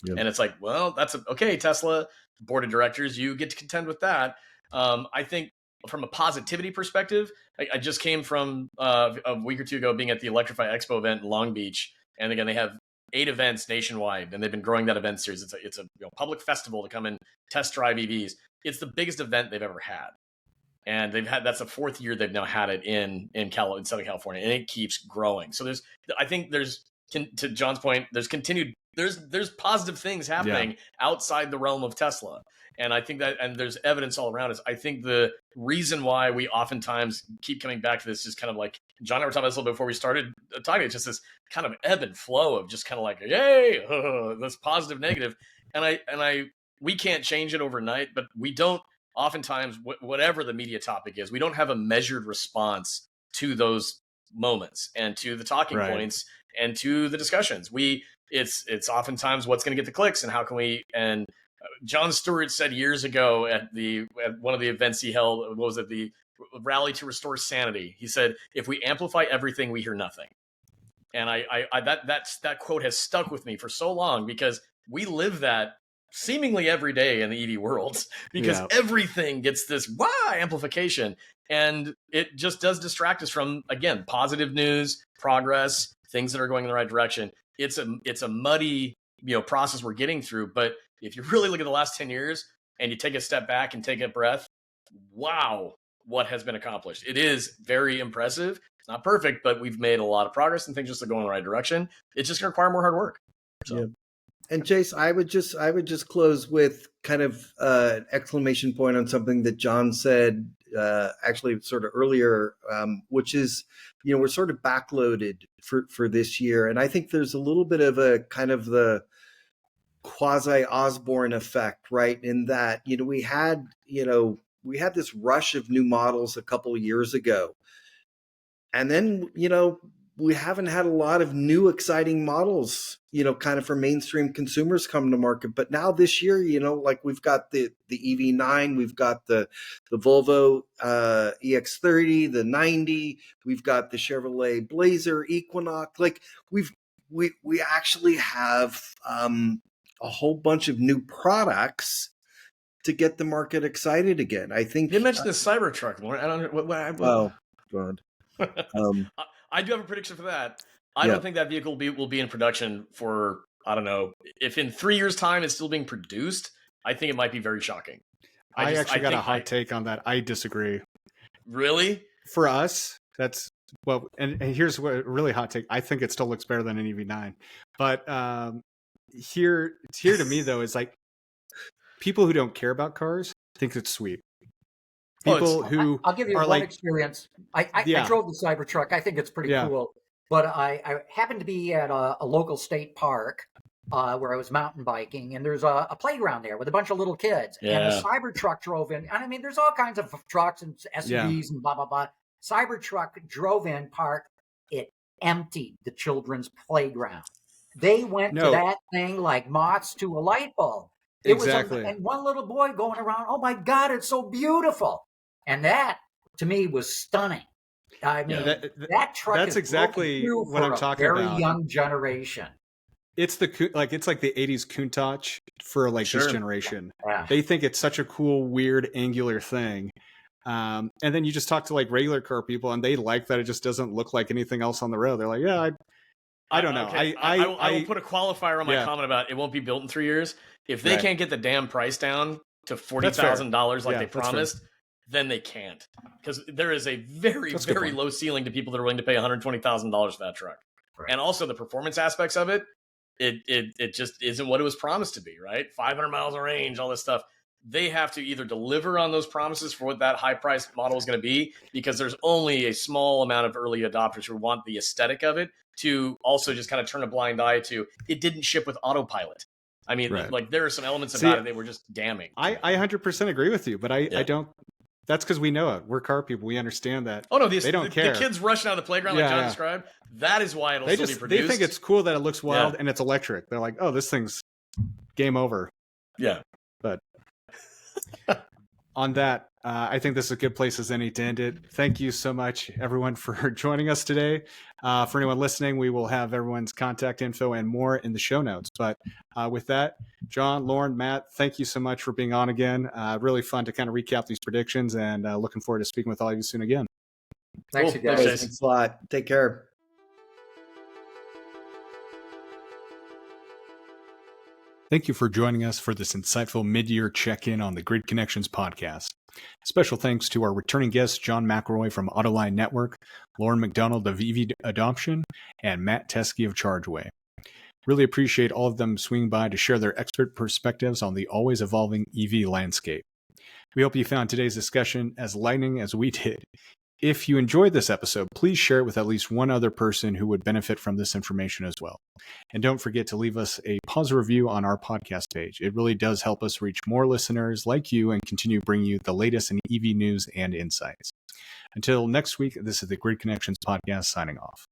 Yep. And it's well, that's okay, Tesla board of directors, you get to contend with that. I think from a positivity perspective, I just came from a week or two ago being at the Electrify Expo event in Long Beach. And again, they have 8 events nationwide, and they've been growing that event series. It's a public festival to come and test drive EVs. It's the biggest event they've ever had, and that's the 4th year they've now had it in Southern California, and it keeps growing. So I think to John's point, there's positive things happening outside the realm of Tesla. And I think that, and there's evidence all around us. I think the reason why we oftentimes keep coming back to this is kind of John and I were talking about this a little bit before we started talking. It's just this kind of ebb and flow of just kind of yay, this positive, negative. And we can't change it overnight, but we don't oftentimes, whatever the media topic is, we don't have a measured response to those moments and to the talking points and to the discussions. It's oftentimes what's going to get the clicks and how can we, and Jon Stewart said years ago at one of the events he held, what was it, the Rally to Restore Sanity, he said, if we amplify everything, we hear nothing. And that quote has stuck with me for so long, because we live that seemingly every day in the EV world, because everything gets this amplification, and it just does distract us from, again, positive news, progress, things that are going in the right direction. It's a muddy, process we're getting through. But if you really look at the last 10 years and you take a step back and take a breath, wow, what has been accomplished. It is very impressive. It's not perfect, but we've made a lot of progress and things just are going in the right direction. It's just going to require more hard work. So. Yeah. And Chase, I would just close with kind of an exclamation point on something that John said actually sort of earlier, which is, we're sort of backloaded for this year. And I think there's a little bit of a kind of the quasi Osborne effect, right? In that, we had this rush of new models a couple of years ago. And then, we haven't had a lot of new exciting models, kind of for mainstream consumers come to market. But now this year, like we've got the EV9, we've got the Volvo EX30, the 90, we've got the Chevrolet Blazer, Equinox. Like we actually have a whole bunch of new products to get the market excited again. I think you mentioned the Cybertruck, Loren. I don't know. Oh, God. I do have a prediction for that. I don't think that vehicle will be in production for, I don't know, if in 3 years' time it's still being produced. I think it might be very shocking. I actually got a hot take on that. I disagree. Really? For us, that's, well, and here's what really hot take. I think it still looks better than an EV9. But here to me, though, is like people who don't care about cars think it's sweet. People who I'll give you one experience. I drove the Cybertruck. I think it's pretty cool. But I happened to be at a local state park where I was mountain biking, and there's a playground there with a bunch of little kids. Yeah. And the Cybertruck drove in. And I mean, there's all kinds of trucks and SUVs and blah, blah, blah. Cybertruck drove in, parked. It emptied the children's playground. They went to that thing like moths to a light bulb. Exactly. And one little boy going around, oh my God, it's so beautiful. And that, to me, was stunning. I mean, that truck that's is exactly what I'm talking about. Very young generation. It's the it's like the 80s Countach for like this generation. Yeah. They think it's such a cool, weird, angular thing. And then you just talk to like regular car people, and they like that it just doesn't look like anything else on the road. They're like, yeah, I don't know. Okay. I will put a qualifier on my comment about it won't be built in 3 years. If they can't get the damn price down to $40,000 like they promised, then they can't. Because there is a very, very low ceiling to people that are willing to pay $120,000 for that truck. Right. And also the performance aspects of it, it just isn't what it was promised to be, right? 500 miles of range, all this stuff. They have to either deliver on those promises for what that high-priced model is going to be, because there's only a small amount of early adopters who want the aesthetic of it, to also just kind of turn a blind eye to it didn't ship with autopilot. I mean, like there are some elements about it that were just damning. I 100% agree with you, but I don't. That's because we know it. We're car people. We understand that. Oh no, they don't care. The kids rushing out of the playground, like John described. That is why it'll still be produced. They think it's cool that it looks wild and it's electric. They're like, oh, this thing's game over. Yeah, but on that, I think this is a good place as any to end it. Thank you so much, everyone, for joining us today. For anyone listening, we will have everyone's contact info and more in the show notes. But with that, John, Loren, Matt, thank you so much for being on again. Really fun to kind of recap these predictions, and looking forward to speaking with all of you soon again. Thanks, you guys. Thanks a lot. Take care. Thank you for joining us for this insightful mid-year check-in on the Grid Connections podcast. Special thanks to our returning guests, John McElroy from Autoline Network, Loren McDonald of EVAdoption, and Matt Teske of ChargeWay. Really appreciate all of them swinging by to share their expert perspectives on the always evolving EV landscape. We hope you found today's discussion as enlightening as we did. If you enjoyed this episode, please share it with at least one other person who would benefit from this information as well. And don't forget to leave us a positive review on our podcast page. It really does help us reach more listeners like you and continue bringing you the latest in EV news and insights. Until next week, this is the Grid Connections Podcast signing off.